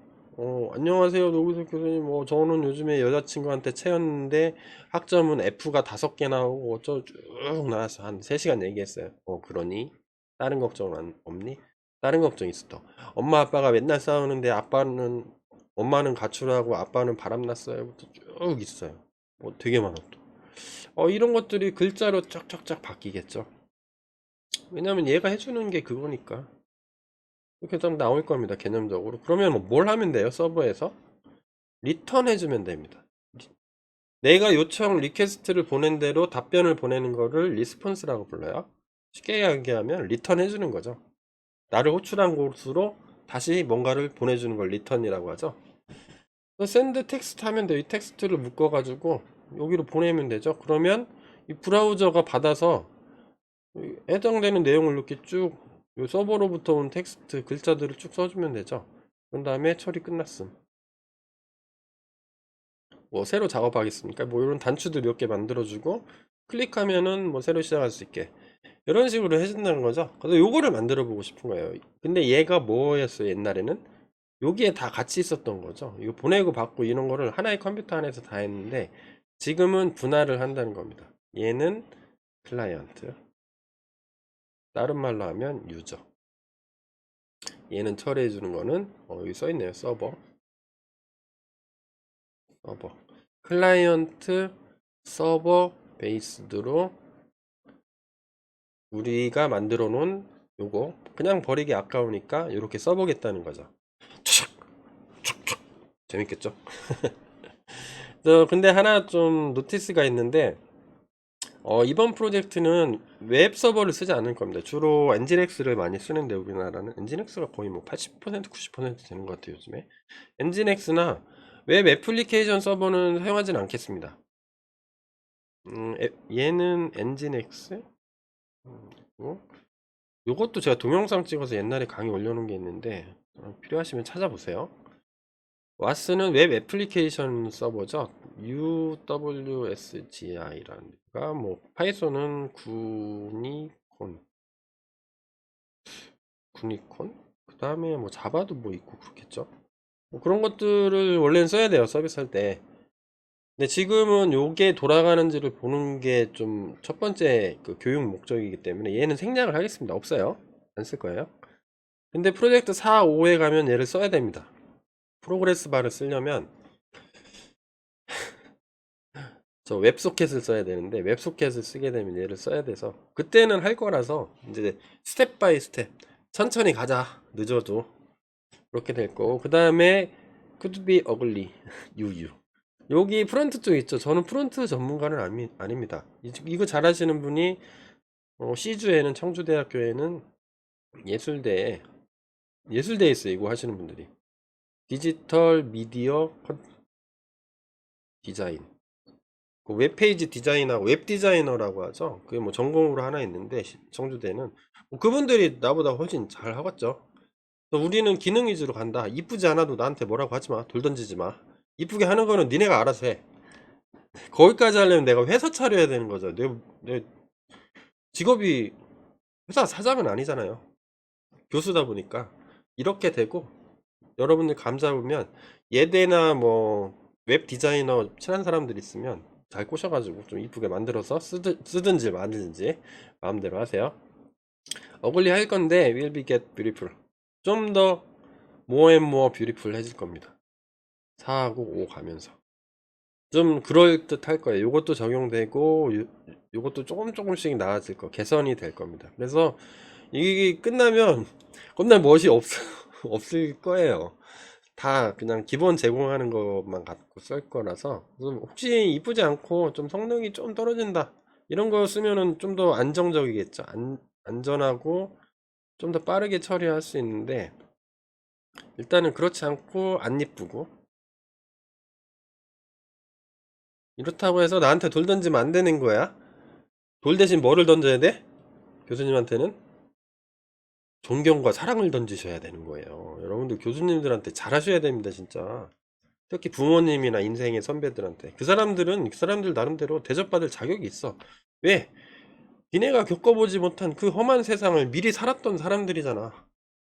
안녕하세요 노구석 교수님, 뭐 저는 요즘에 여자친구한테 채였는데 학점은 F가 5개 나오고 어쩌고 쭉 나와서 한 3시간 얘기했어요. 그러니 다른 걱정은 없니? 다른 걱정 있어. 또 엄마 아빠가 맨날 싸우는데 엄마는 가출하고 아빠는 바람났어요. 쭉 있어요. 되게 많아 또. 이런 것들이 글자로 쫙쫙쫙 바뀌겠죠. 왜냐면 얘가 해주는 게 그거니까. 이렇게 딱 나올 겁니다, 개념적으로. 그러면 뭘 하면 돼요? 서버에서 리턴 해주면 됩니다. 내가 요청 리퀘스트를 보낸 대로 답변을 보내는 거를 리스폰스라고 불러요. 쉽게 얘기하면 리턴 해주는 거죠. 나를 호출한 곳으로 다시 뭔가를 보내주는 걸 리턴이라고 하죠. 샌드 텍스트 하면 돼요. 이 텍스트를 묶어가지고 여기로 보내면 되죠. 그러면 이 브라우저가 받아서 해당되는 내용을 이렇게 쭉 서버로부터 온 텍스트 글자들을 쭉 써주면 되죠. 그런 다음에 처리 끝났음. 뭐 새로 작업하겠습니까? 뭐 이런 단추도 몇 개 만들어주고, 클릭하면은 뭐 새로 시작할 수 있게 이런 식으로 해준다는 거죠. 그래서 요거를 만들어 보고 싶은 거예요. 근데 얘가 뭐였어요? 옛날에는 여기에 다 같이 있었던 거죠. 이거 보내고 받고 이런 거를 하나의 컴퓨터 안에서 다 했는데, 지금은 분할을 한다는 겁니다. 얘는 클라이언트, 다른 말로 하면 유저. 얘는 처리해 주는 거는 여기 써 있네요. 서버. 클라이언트 서버 베이스드로 우리가 만들어 놓은 요거 그냥 버리기 아까우니까 이렇게 써보겠다는 거죠. 재밌겠죠? 근데 하나 좀 노티스가 있는데, 이번 프로젝트는 웹 서버를 쓰지 않을 겁니다. 주로 엔진엑스를 많이 쓰는데, 우리나라는 엔진엑스가 거의 뭐 80% 90% 되는 것 같아요 요즘에. 엔진엑스나 웹 애플리케이션 서버는 사용하진 않겠습니다. 얘는 엔진엑스. 요것도 제가 동영상 찍어서 옛날에 강의 올려놓은 게 있는데, 필요하시면 찾아보세요. 와스는 웹 애플리케이션 서버죠. UWSGI라는 데가, 뭐 파이썬은 구니콘, 그 다음에 뭐 자바도 뭐 있고 그렇겠죠. 뭐 그런 것들을 원래는 써야 돼요, 서비스 할 때. 근데 지금은 요게 돌아가는지를 보는 게 좀 첫 번째 그 교육 목적이기 때문에 얘는 생략을 하겠습니다. 없어요. 안 쓸 거예요. 근데 프로젝트 4, 5에 가면 얘를 써야 됩니다. 프로그레스 바를 쓰려면 저 웹소켓을 써야 되는데, 웹소켓을 쓰게 되면 얘를 써야 돼서 그때는 할 거라서 이제 스텝 바이 스텝 천천히 가자. 늦어도 그렇게 될 거고, 그 다음에 could be ugly 유유. 여기 프론트 쪽 있죠. 저는 프론트 전문가는 아닙니다. 이거 잘하시는 분이 C주에는, 청주대학교에는 예술대에 있어요. 이거 하시는 분들이 디지털 미디어 디자인, 그 웹페이지 디자인하고 웹 디자이너라고 하죠. 그게 뭐 전공으로 하나 있는데, 청주대는 뭐 그분들이 나보다 훨씬 잘 하겠죠. 우리는 기능 위주로 간다. 이쁘지 않아도 나한테 뭐라고 하지 마. 돌 던지지 마. 이쁘게 하는 거는 니네가 알아서 해. 거기까지 하려면 내가 회사 차려야 되는 거죠. 내 직업이 회사 사장은 아니잖아요. 교수다 보니까 이렇게 되고, 여러분들 감 잡으면 예대나 뭐 웹 디자이너 친한 사람들 있으면 잘 꼬셔가지고 좀 이쁘게 만들어서 쓰든지 만들든지 마음대로 하세요. 어글리 할 건데 will be get beautiful. 좀 더 모어앤모어 뷰티풀해질 겁니다. 4하고 5 가면서 좀 그럴듯 할 거예요. 요것도 적용되고 요것도 조금씩 나아질 거, 개선이 될 겁니다. 그래서 이게 끝나면 겁나 멋이 없을 거예요. 다 그냥 기본 제공하는 것만 갖고 쓸 거라서, 혹시 이쁘지 않고 좀 성능이 좀 떨어진다 이런 거 쓰면은 좀 더 안정적이겠죠. 안전하고 좀 더 빠르게 처리할 수 있는데, 일단은 그렇지 않고 안 이쁘고, 이렇다고 해서 나한테 돌 던지면 안 되는 거야. 돌 대신 뭐를 던져야 돼? 교수님한테는 존경과 사랑을 던지셔야 되는 거예요. 여러분들 교수님들한테 잘하셔야 됩니다, 진짜. 특히 부모님이나 인생의 선배들한테. 그 사람들 나름대로 대접받을 자격이 있어. 왜? 니네가 겪어보지 못한 그 험한 세상을 미리 살았던 사람들이잖아.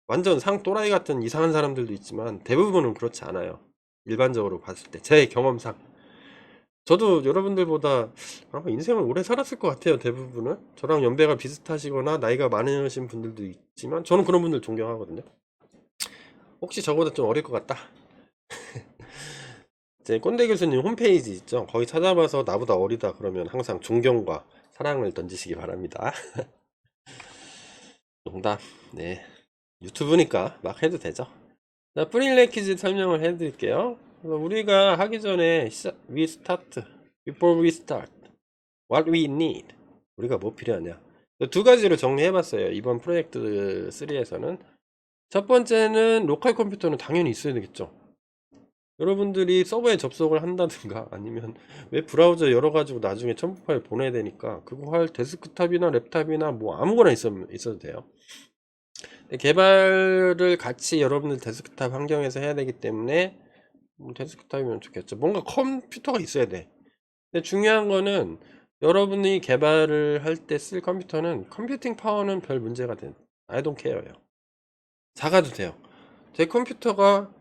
완전 또라이 같은 이상한 사람들도 있지만 대부분은 그렇지 않아요. 일반적으로 봤을 때 제 경험상 저도 여러분들보다 아마 인생을 오래 살았을 것 같아요. 대부분은 저랑 연배가 비슷하시거나 나이가 많으신 분들도 있지만 저는 그런 분들 존경하거든요. 혹시 저보다 좀 어릴 것 같다, 제 꼰대 교수님 홈페이지 있죠, 거기 찾아봐서 나보다 어리다 그러면 항상 존경과 사랑을 던지시기 바랍니다. 농담. 네, 유튜브니까 막 해도 되죠. 자, 프리레퀴즈 설명을 해드릴게요. 우리가 하기 전에 we start, before we start, what we need, 우리가 뭐 필요하냐, 두 가지로 정리해봤어요. 이번 프로젝트 3에서는 첫 번째는 로컬 컴퓨터는 당연히 있어야 되겠죠. 여러분들이 서버에 접속을 한다든가 아니면 웹 브라우저 열어가지고 나중에 첨부 파일 보내야 되니까 그거 할 데스크탑이나 랩탑이나 뭐 아무거나 있어도 돼요. 개발을 같이 여러분들 데스크탑 환경에서 해야 되기 때문에 데스크탑이면 좋겠죠. 뭔가 컴퓨터가 있어야 돼. 근데 중요한 거는 여러분이 개발을 할 때 쓸 컴퓨터는 컴퓨팅 파워는 별 문제가 I don't care요. 작아도 돼요. 제 컴퓨터가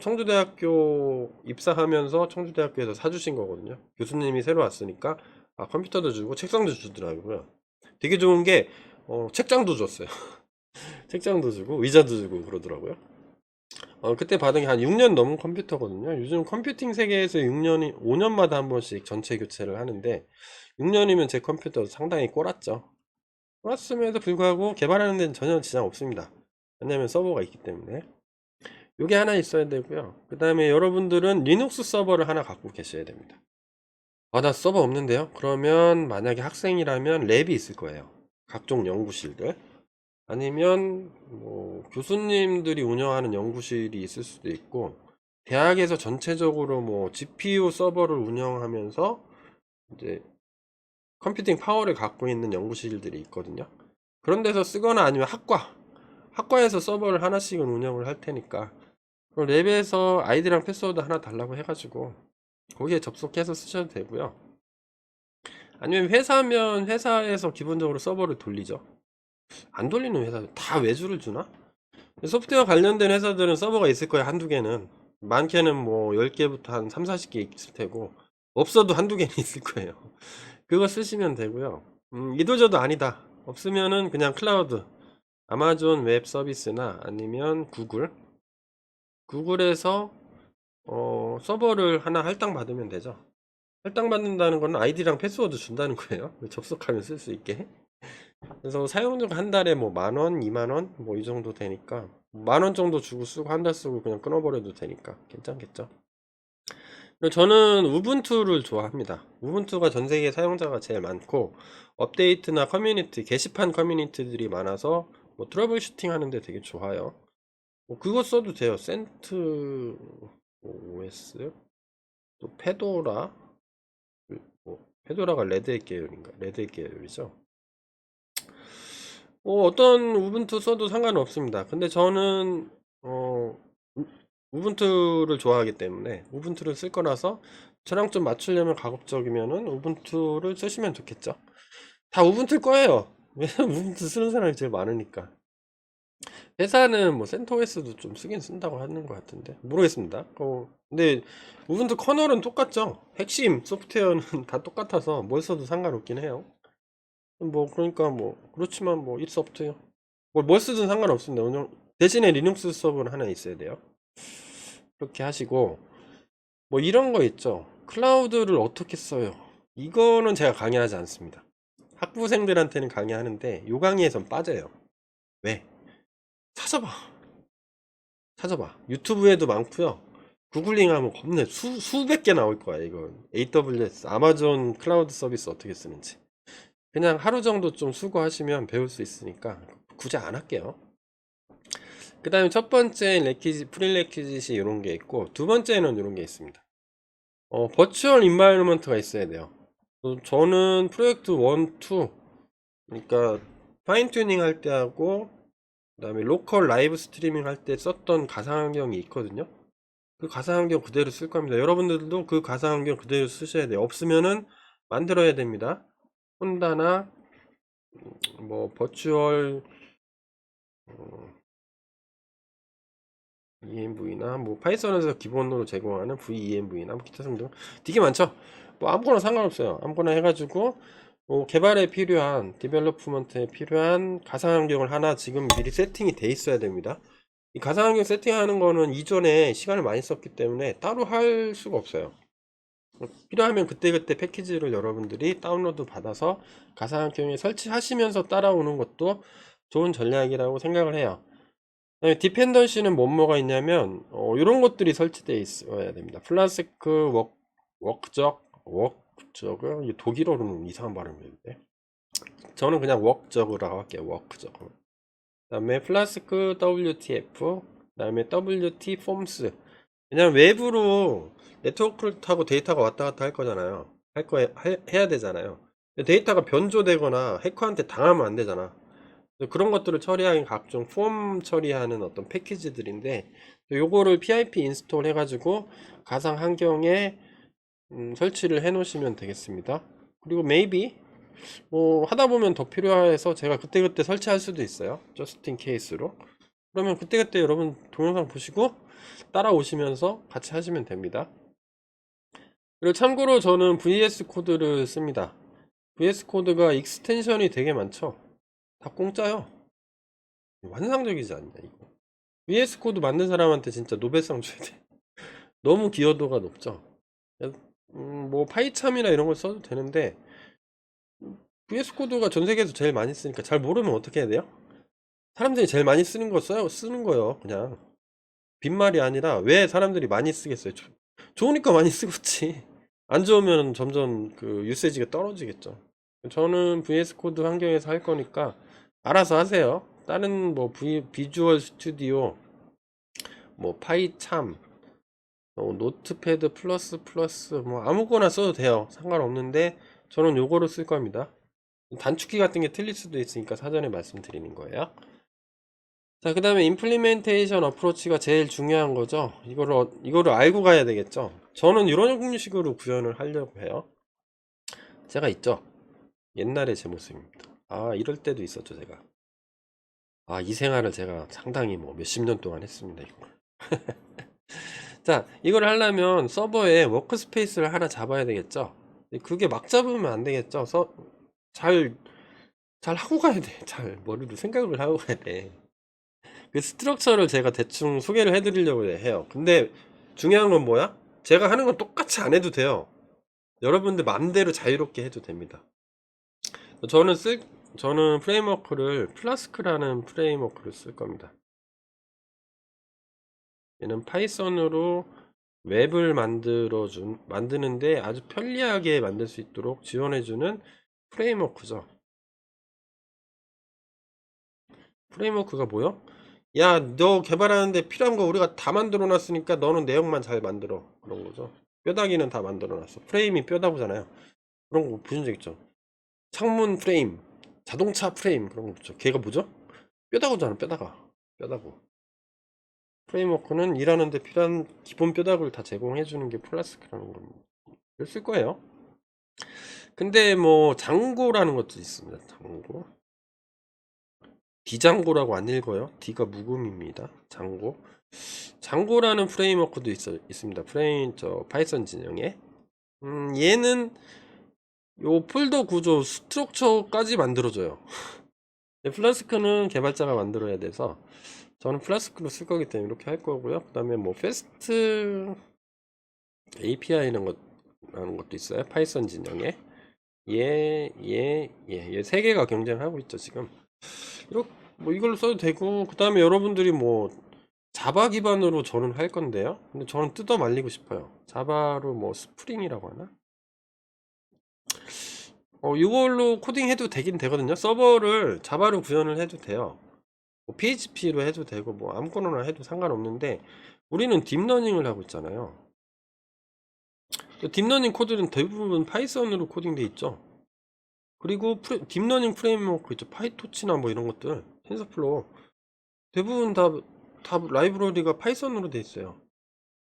청주대학교 입사하면서 청주대학교에서 사주신 거거든요. 교수님이 새로 왔으니까 컴퓨터도 주고 책상도 주더라고요. 되게 좋은 게 책장도 줬어요. 책장도 주고 의자도 주고 그러더라고요. 그때 받은 게 한 6년 넘은 컴퓨터거든요. 요즘 컴퓨팅 세계에서 5년마다 한 번씩 전체 교체를 하는데 6년이면 제 컴퓨터 상당히 꼬랐죠. 꼬랐음에도 불구하고 개발하는 데는 전혀 지장 없습니다. 왜냐면 서버가 있기 때문에. 요게 하나 있어야 되고요. 그 다음에 여러분들은 리눅스 서버를 하나 갖고 계셔야 됩니다. 나 서버 없는데요? 그러면 만약에 학생이라면 랩이 있을 거예요. 각종 연구실들. 아니면 뭐 교수님들이 운영하는 연구실이 있을 수도 있고, 대학에서 전체적으로 뭐 GPU 서버를 운영하면서 이제 컴퓨팅 파워를 갖고 있는 연구실들이 있거든요. 그런 데서 쓰거나 아니면 학과에서 서버를 하나씩은 운영을 할 테니까 랩에서 아이디랑 패스워드 하나 달라고 해가지고 거기에 접속해서 쓰셔도 되고요. 아니면 회사면 회사에서 기본적으로 서버를 돌리죠. 안 돌리는 회사들 다 외주를 주나? 소프트웨어 관련된 회사들은 서버가 있을 거예요. 한두 개는. 많게는 뭐 10개부터 한 3, 40개 있을 테고, 없어도 한두 개는 있을 거예요. 그거 쓰시면 되고요. 이도저도 아니다 없으면은 그냥 클라우드, 아마존 웹 서비스나 아니면 구글에서 서버를 하나 할당 받으면 되죠. 할당 받는다는 건 아이디랑 패스워드 준다는 거예요. 접속하면 쓸 수 있게. 그래서 사용료가 한 달에 뭐 10,000원, 20,000원 뭐 이 정도 되니까 10,000원 정도 주고 쓰고 한 달 쓰고 그냥 끊어버려도 되니까 괜찮겠죠. 그리고 저는 우분투를 좋아합니다. 우분투가 전 세계 사용자가 제일 많고 업데이트나 커뮤니티, 게시판 커뮤니티들이 많아서 뭐 트러블 슈팅 하는데 되게 좋아요. 뭐 그거 써도 돼요. 센트 OS, 또 페도라, 페도라가 레드햇 계열인가? 레드햇 계열이죠. 어떤 우분투 써도 상관은 없습니다. 근데 저는 우분투를 좋아하기 때문에 우분투를 쓸 거라서 저랑 좀 맞추려면 가급적이면은 우분투를 쓰시면 좋겠죠. 다 우분투일 거예요. 왜냐면 우분투 쓰는 사람이 제일 많으니까. 회사는 뭐 센토스도 좀 쓰긴 쓴다고 하는 것 같은데 모르겠습니다. 근데 우분투 커널은 똑같죠. 핵심 소프트웨어는 다 똑같아서 뭘 써도 상관없긴 해요. 뭐 그러니까 뭐 그렇지만 뭐 it's up to you. 뭘 쓰든 상관없습니다. 대신에 리눅스 서버는 하나 있어야 돼요. 그렇게 하시고, 뭐 이런 거 있죠. 클라우드를 어떻게 써요? 이거는 제가 강의하지 않습니다. 학부생들한테는 강의하는데 요 강의에선 빠져요. 왜? 찾아봐. 찾아봐. 유튜브에도 많고요. 구글링 하면 겁내 수백 개 나올 거야. 이건 AWS, 아마존 클라우드 서비스 어떻게 쓰는지. 그냥 하루 정도 좀 수고하시면 배울 수 있으니까 굳이 안 할게요. 그 다음에 첫 번째 프리레퀴짓이 이런 게 있고, 두 번째는 이런 게 있습니다. 버추얼 인바이러먼트가 있어야 돼요. 저는 프로젝트 1, 2, 그러니까 파인 튜닝 할 때 하고, 그 다음에 로컬 라이브 스트리밍 할 때 썼던 가상환경이 있거든요. 그 가상환경 그대로 쓸 겁니다. 여러분들도 그 가상환경 그대로 쓰셔야 돼요. 없으면은 만들어야 됩니다. 혼다나 뭐 버추얼 env나 뭐 파이썬에서 기본으로 제공하는 venv나 뭐 기타 등등 되게 많죠. 뭐 아무거나 상관없어요. 아무거나 해가지고 뭐 개발에 필요한 디벨로프먼트에 필요한 가상환경을 하나 지금 미리 세팅이 돼 있어야 됩니다. 이 가상환경 세팅하는 거는 이전에 시간을 많이 썼기 때문에 따로 할 수가 없어요. 필요하면 그때그때 패키지를 여러분들이 다운로드 받아서 가상환경에 설치하시면서 따라오는 것도 좋은 전략이라고 생각을 해요. 디펜던시는 뭐가 있냐면 이런 것들이 설치되어 있어야 됩니다. 플라스크 웍적은 독일어로는 이상한 발음인데 저는 그냥 웍적이라고 할게요. 웍적. 그 다음에 플라스크 WTF, 그 다음에 WT 폼스. 왜냐면 외부로 네트워크를 타고 데이터가 왔다 갔다 할 거잖아요. 해야 되잖아요. 데이터가 변조되거나 해커한테 당하면 안 되잖아. 그런 것들을 처리하는 각종 폼 처리하는 어떤 패키지들인데, 요거를 PIP 인스톨 해가지고 가상 환경에 설치를 해 놓으시면 되겠습니다. 그리고 maybe 뭐 하다 보면 더 필요해서 제가 그때그때 설치할 수도 있어요. just in case로. 그러면 그때그때 여러분 동영상 보시고 따라오시면서 같이 하시면 됩니다. 그리고 참고로 저는 VS 코드를 씁니다. VS 코드가 익스텐션이 되게 많죠. 다 공짜요. 환상적이지 않냐 이거. VS 코드 만든 사람한테 진짜 노벨상 줘야 돼. 너무 기여도가 높죠. 뭐 파이참이나 이런 걸 써도 되는데 VS 코드가 전 세계에서 제일 많이 쓰니까 잘 모르면 어떻게 해야 돼요? 사람들이 제일 많이 쓰는 거 써요. 쓰는 거예요. 그냥 빈말이 아니라 왜 사람들이 많이 쓰겠어요? 좋으니까 많이 쓰겠지. 안 좋으면 점점 그 유세지가 떨어지겠죠. 저는 VS 코드 환경에서 할 거니까 알아서 하세요. 다른 뭐 비주얼 스튜디오, 뭐 파이참, 노트패드 플러스 뭐 아무거나 써도 돼요. 상관없는데 저는 요거를 쓸 겁니다. 단축키 같은 게 틀릴 수도 있으니까 사전에 말씀드리는 거예요. 자, 그 다음에 임플리멘테이션 어프로치가 제일 중요한 거죠. 이거를 알고 가야 되겠죠. 저는 이런 식으로 구현을 하려고 해요. 제가 있죠. 옛날에 제 모습입니다. 아, 이럴 때도 있었죠, 제가. 아, 이 생활을 제가 상당히 뭐 몇십 년 동안 했습니다, 이거. 자, 이걸 하려면 서버에 워크스페이스를 하나 잡아야 되겠죠. 그게 막 잡으면 안 되겠죠. 잘 하고 가야 돼. 잘 머리로 생각을 하고 가야 돼. 그 스트럭처를 제가 대충 소개를 해드리려고 해요. 근데 중요한 건 뭐야? 제가 하는 건 똑같이 안 해도 돼요. 여러분들 마음대로 자유롭게 해도 됩니다. 저는 프레임워크를 플라스크라는 프레임워크를 쓸 겁니다. 얘는 파이썬으로 웹을 만드는데 아주 편리하게 만들 수 있도록 지원해주는 프레임워크죠. 프레임워크가 뭐요? 야, 너 개발하는데 필요한 거 우리가 다 만들어 놨으니까 너는 내용만 잘 만들어. 그런 거죠. 뼈다귀는 다 만들어 놨어. 프레임이 뼈다구잖아요. 그런 거 보신 적 있죠? 창문 프레임, 자동차 프레임, 그런 거 있죠. 걔가 뭐죠? 뼈다구잖아, 뼈다구. 프레임워크는 일하는데 필요한 기본 뼈다구를 다 제공해주는 게 플라스크라는 겁니다. 쓸 거예요. 근데 뭐 장고라는 것도 있습니다. 장고. 디장고라고 안 읽어요. D가 묵음입니다. 장고라는 프레임워크도 있습니다. 파이썬 진영에. 얘는 요 폴더 구조 스트럭처까지 만들어줘요. 플라스크는 개발자가 만들어야 돼서 저는 플라스크로 쓸 거기 때문에 이렇게 할 거고요. 그 다음에 뭐 패스트 API라는 것도 있어요. 파이썬 진영에. 얘 세 개가 경쟁하고 있죠, 지금. 이렇게, 뭐 이걸로 써도 되고, 그 다음에 여러분들이 뭐, 자바 기반으로 저는 할 건데요. 근데 저는 뜯어 말리고 싶어요. 자바로 뭐, 스프링이라고 하나? 이걸로 코딩 해도 되긴 되거든요. 서버를 자바로 구현을 해도 돼요. 뭐 PHP로 해도 되고, 뭐, 아무거나 해도 상관없는데, 우리는 딥러닝을 하고 있잖아요. 딥러닝 코드는 대부분 파이썬으로 코딩돼 있죠. 그리고 딥러닝 프레임워크 있죠. 파이토치나 뭐 이런 것들, 텐서플로우 대부분 다 라이브러리가 파이썬으로 돼 있어요.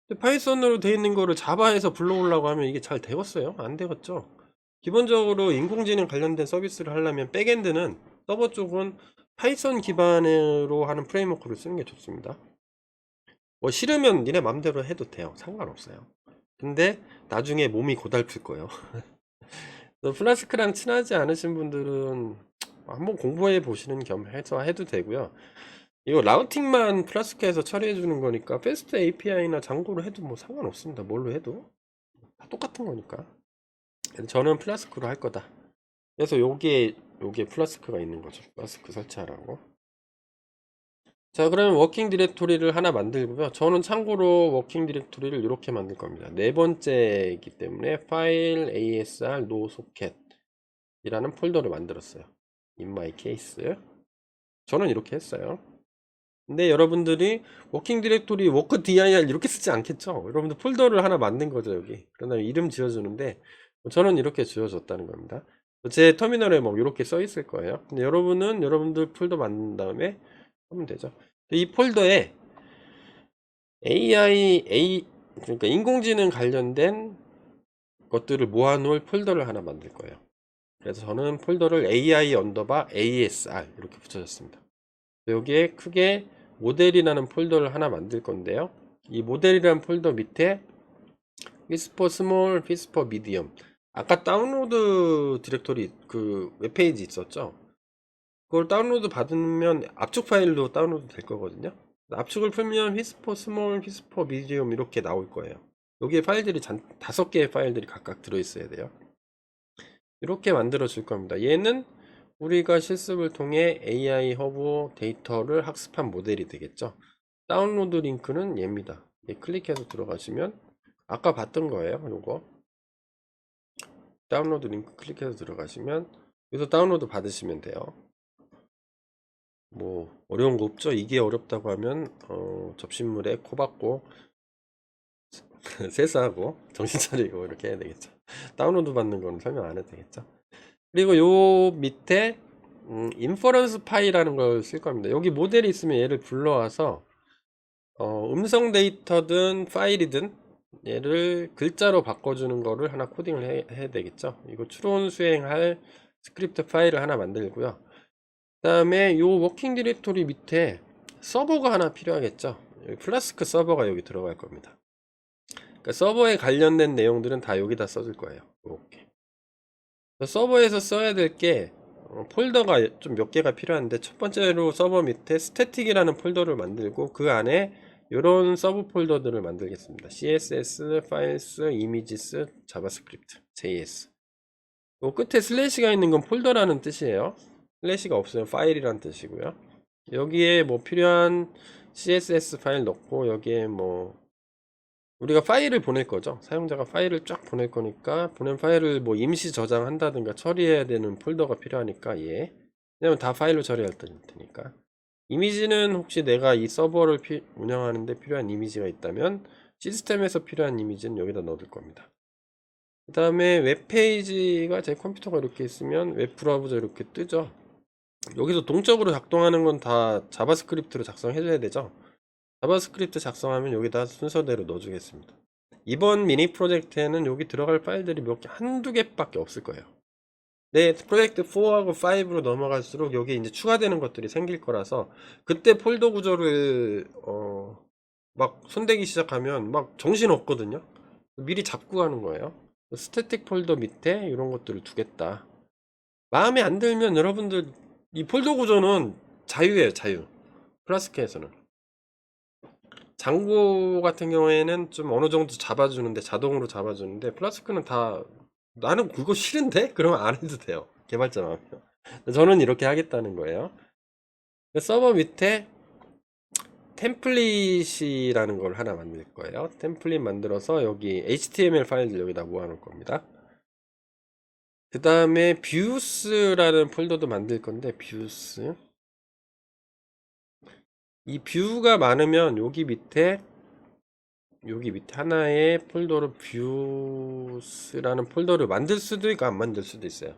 근데 파이썬으로 돼 있는 거를 자바에서 불러오려고 하면 이게 잘 되겠어요? 안 되겠죠. 기본적으로 인공지능 관련된 서비스를 하려면 백엔드는 서버 쪽은 파이썬 기반으로 하는 프레임워크를 쓰는 게 좋습니다. 뭐 싫으면 니네 맘대로 해도 돼요. 상관없어요. 근데 나중에 몸이 고달플 거예요. 플라스크랑 친하지 않으신 분들은 한번 공부해 보시는 겸 해서 해도 되고요. 이거 라우팅만 플라스크에서 처리해 주는 거니까 패스트 API나 장고로 해도 뭐 상관없습니다. 뭘로 해도 다 똑같은 거니까. 저는 플라스크로 할 거다. 그래서 요게 플라스크가 있는 거죠. 플라스크 설치하라고. 자, 그러면 워킹 디렉토리를 하나 만들고요. 저는 참고로 워킹 디렉토리를 이렇게 만들 겁니다. 네 번째이기 때문에 파일 asr no socket 이라는 폴더를 만들었어요. in my case. 저는 이렇게 했어요. 근데 여러분들이 워킹 디렉토리 워크 dir 이렇게 쓰지 않겠죠? 여러분들 폴더를 하나 만든 거죠, 여기. 그런 다음에 이름 지어주는데 저는 이렇게 지어줬다는 겁니다. 제 터미널에 뭐 이렇게 써 있을 거예요. 근데 여러분은 여러분들 폴더 만든 다음에 하면 되죠. 이 폴더에 그러니까 인공지능 관련된 것들을 모아놓을 폴더를 하나 만들 거예요. 그래서 저는 폴더를 AI 언더바 ASR 이렇게 붙여줬습니다. 여기에 크게 모델이라는 폴더를 하나 만들 건데요. 이 모델이라는 폴더 밑에 whisper small, whisper medium. 아까 다운로드 디렉토리 그 웹페이지 있었죠? 그걸 다운로드 받으면 압축 파일로 다운로드 될 거거든요. 압축을 풀면 whisper small, whisper medium 이렇게 나올 거예요. 여기에 파일들이 5개의 파일들이 각각 들어있어야 돼요. 이렇게 만들어 줄 겁니다. 얘는 우리가 실습을 통해 AI 허브 데이터를 학습한 모델이 되겠죠. 다운로드 링크는 얘입니다. 얘 클릭해서 들어가시면 아까 봤던 거예요. 요거 다운로드 링크 클릭해서 들어가시면 여기서 다운로드 받으시면 돼요. 뭐 어려운 거 없죠. 이게 어렵다고 하면 접신물에 코 박고 세수하고 정신 차리고 이렇게 해야 되겠죠. 다운로드 받는 거는 설명 안 해도 되겠죠. 그리고 요 밑에 인퍼런스 파일이라는 걸 쓸 겁니다. 여기 모델이 있으면 얘를 불러와서 음성 데이터든 파일이든 얘를 글자로 바꿔주는 거를 하나 코딩을 해야 되겠죠. 이거 추론 수행할 스크립트 파일을 하나 만들고요. 그 다음에 요 워킹 디렉토리 밑에 서버가 하나 필요하겠죠. 플라스크 서버가 여기 들어갈 겁니다. 그러니까 서버에 관련된 내용들은 다 여기다 써줄 거예요. 이렇게 서버에서 써야 될 게 폴더가 좀 몇 개가 필요한데, 첫 번째로 서버 밑에 스태틱이라는 폴더를 만들고 그 안에 이런 서브 폴더들을 만들겠습니다. CSS, 파일스, 이미지스, 자바스크립트, JS. 요 끝에 슬래시가 있는 건 폴더라는 뜻이에요. 슬래시가 없으면 파일이란 뜻이고요. 여기에 뭐 필요한 CSS 파일 넣고, 여기에 뭐 우리가 파일을 보낼 거죠. 사용자가 파일을 쫙 보낼 거니까 보낸 파일을 뭐 임시 저장한다든가 처리해야 되는 폴더가 필요하니까 왜냐면 다 파일로 처리할 테니까. 이미지는 혹시 내가 이 서버를 운영하는데 필요한 이미지가 있다면 시스템에서 필요한 이미지는 여기다 넣어둘 겁니다. 그 다음에 웹페이지가 제 컴퓨터가 이렇게 있으면 웹 브라우저 이렇게 뜨죠. 여기서 동적으로 작동하는 건 다 자바스크립트로 작성해줘야 되죠. 자바스크립트 작성하면 여기다 순서대로 넣어주겠습니다. 이번 미니 프로젝트에는 여기 들어갈 파일들이 한두 개밖에 없을 거예요. 네, 프로젝트 4하고 5로 넘어갈수록 여기 이제 추가되는 것들이 생길 거라서 그때 폴더 구조를 막 손대기 시작하면 막 정신 없거든요. 미리 잡고 가는 거예요. 스태틱 폴더 밑에 이런 것들을 두겠다. 마음에 안 들면 여러분들 이 폴더 구조는 자유예요, 자유. 플라스크에서는. 장고 같은 경우에는 좀 어느 정도 잡아주는데, 자동으로 잡아주는데, 플라스크는 다, 나는 그거 싫은데? 그러면 안 해도 돼요. 개발자 마음이요. 저는 이렇게 하겠다는 거예요. 서버 밑에 템플릿이라는 걸 하나 만들 거예요. 템플릿 만들어서 여기 HTML 파일들 여기다 모아놓을 겁니다. 그 다음에 뷰스라는 폴더도 만들 건데, 뷰스. 이 뷰가 많으면 여기 밑에 하나의 폴더로 뷰스라는 폴더를 만들 수도 있고 안 만들 수도 있어요.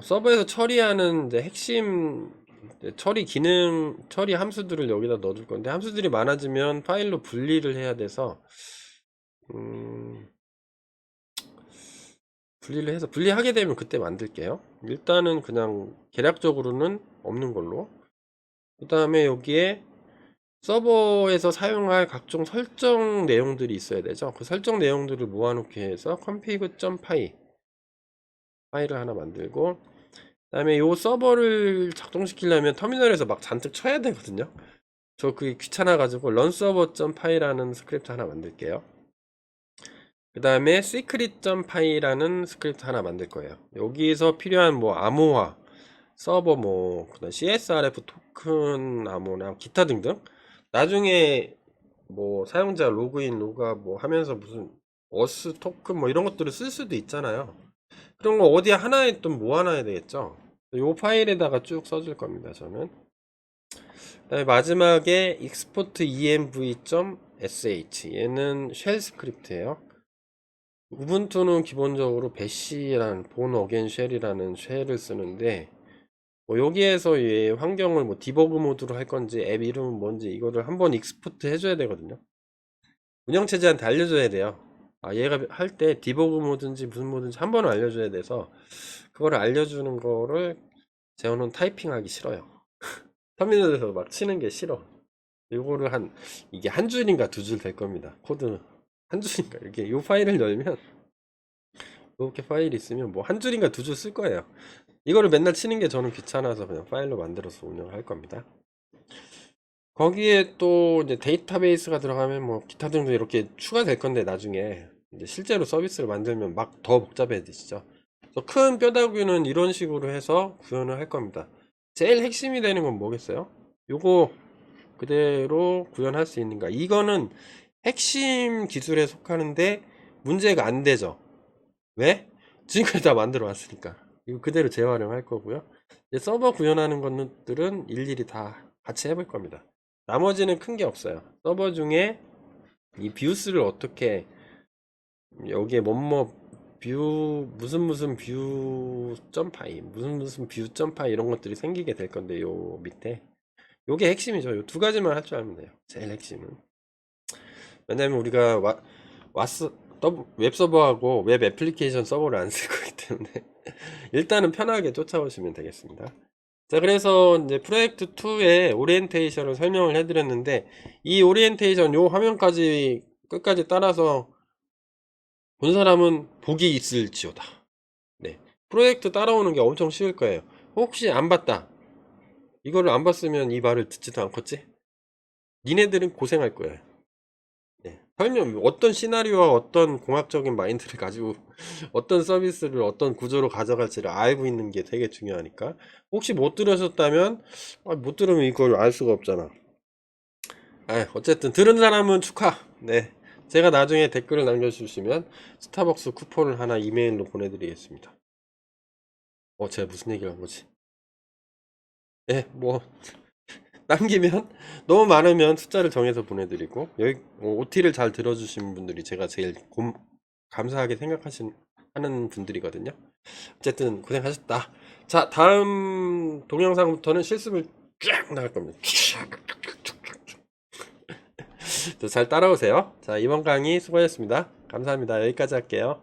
서버에서 처리하는 이제 핵심 처리 기능, 처리 함수들을 여기다 넣어줄 건데, 함수들이 많아지면 파일로 분리를 해야 돼서 분리를 해서, 분리하게 되면 그때 만들게요. 일단은 그냥 계략적으로는 없는 걸로. 그 다음에 여기에 서버에서 사용할 각종 설정 내용들이 있어야 되죠. 그 설정 내용들을 모아놓게 해서 config.py 파일을 하나 만들고, 그 다음에 이 서버를 작동시키려면 터미널에서 막 잔뜩 쳐야 되거든요. 저 그게 귀찮아가지고 runserver.py라는 스크립트 하나 만들게요. 그 다음에 secret.py라는 스크립트 하나 만들 거예요. 여기서 필요한 뭐 암호화, 서버 뭐 그다음 CSRF 토큰 암호나 기타 등등, 나중에 뭐 사용자 로그인 로그아웃 뭐 하면서 무슨 어스 토큰 뭐 이런 것들을 쓸 수도 있잖아요. 그런 거 어디 하나에 좀 모아놔야 되겠죠. 요 파일에다가 쭉 써줄 겁니다, 저는. 그다음에 마지막에 export env.sh, 얘는 쉘 스크립트예요. 우분투는 기본적으로 배시라는 본 어겐 쉘이라는 쉘을 쓰는데, 뭐 여기에서 얘 환경을 뭐 디버그 모드로 할 건지 앱 이름은 뭔지 이거를 한번 익스포트 해줘야 되거든요. 운영체제한테 알려줘야 돼요. 아, 얘가 할 때 디버그 모드인지 무슨 모드인지 한 번은 알려줘야 돼서, 그거를 알려주는 거를 저는 타이핑하기 싫어요. 터미널에서 막 치는 게 싫어. 이거를 이게 한 줄인가 두 줄 될 겁니다. 코드 한 줄인가, 이렇게 요 파일을 열면 이렇게 파일이 있으면 뭐 한 줄인가 두 줄 쓸 거예요. 이거를 맨날 치는 게 저는 귀찮아서 그냥 파일로 만들어서 운영을 할 겁니다. 거기에 또 이제 데이터베이스가 들어가면 뭐 기타 등등 이렇게 추가될 건데, 나중에 이제 실제로 서비스를 만들면 막 더 복잡해지죠. 그래서 큰 뼈다귀는 이런 식으로 해서 구현을 할 겁니다. 제일 핵심이 되는 건 뭐겠어요? 요거 그대로 구현할 수 있는가? 이거는 핵심 기술에 속하는데 문제가 안 되죠. 왜? 지금까지 다 만들어 왔으니까. 이거 그대로 재활용할 거고요. 이제 서버 구현하는 것들은 일일이 다 같이 해볼 겁니다. 나머지는 큰 게 없어요. 서버 중에 이 뷰스를 어떻게, 여기에 뭐뭐 뷰 무슨 뷰 점파이 무슨 뷰 점파이 이런 것들이 생기게 될 건데, 요 밑에 요게 핵심이죠. 요 두 가지만 할 줄 알면 돼요. 제일 핵심은. 왜냐면 우리가 웹 서버하고 웹 애플리케이션 서버를 안 쓸 거기 때문에 일단은 편하게 쫓아오시면 되겠습니다. 자, 그래서 이제 프로젝트 2의 오리엔테이션을 설명을 해드렸는데, 이 오리엔테이션 요 화면까지 끝까지 따라서 본 사람은 복이 있을지어다. 네, 프로젝트 따라오는 게 엄청 쉬울 거예요. 혹시 안 봤다, 이거를 안 봤으면 이 말을 듣지도 않겠지? 니네들은 고생할 거예요. 네, 설명, 어떤 시나리오와 어떤 공학적인 마인드를 가지고 어떤 서비스를 어떤 구조로 가져갈지를 알고 있는 게 되게 중요하니까. 혹시 못 들으셨다면, 못 들으면 이걸 알 수가 없잖아. 어쨌든 들은 사람은 축하. 네, 제가 나중에 댓글을 남겨주시면 스타벅스 쿠폰을 하나 이메일로 보내드리겠습니다. 제가 무슨 얘기를 한 거지? 네, 뭐 남기면, 너무 많으면 숫자를 정해서 보내드리고, 여기 OT를 잘 들어주신 분들이 제가 제일 감사하게 하는 분들이거든요. 어쨌든 고생하셨다. 자, 다음 동영상부터는 실습을 쫙 나갈 겁니다. 잘 따라오세요. 자, 이번 강의 수고하셨습니다. 감사합니다. 여기까지 할게요.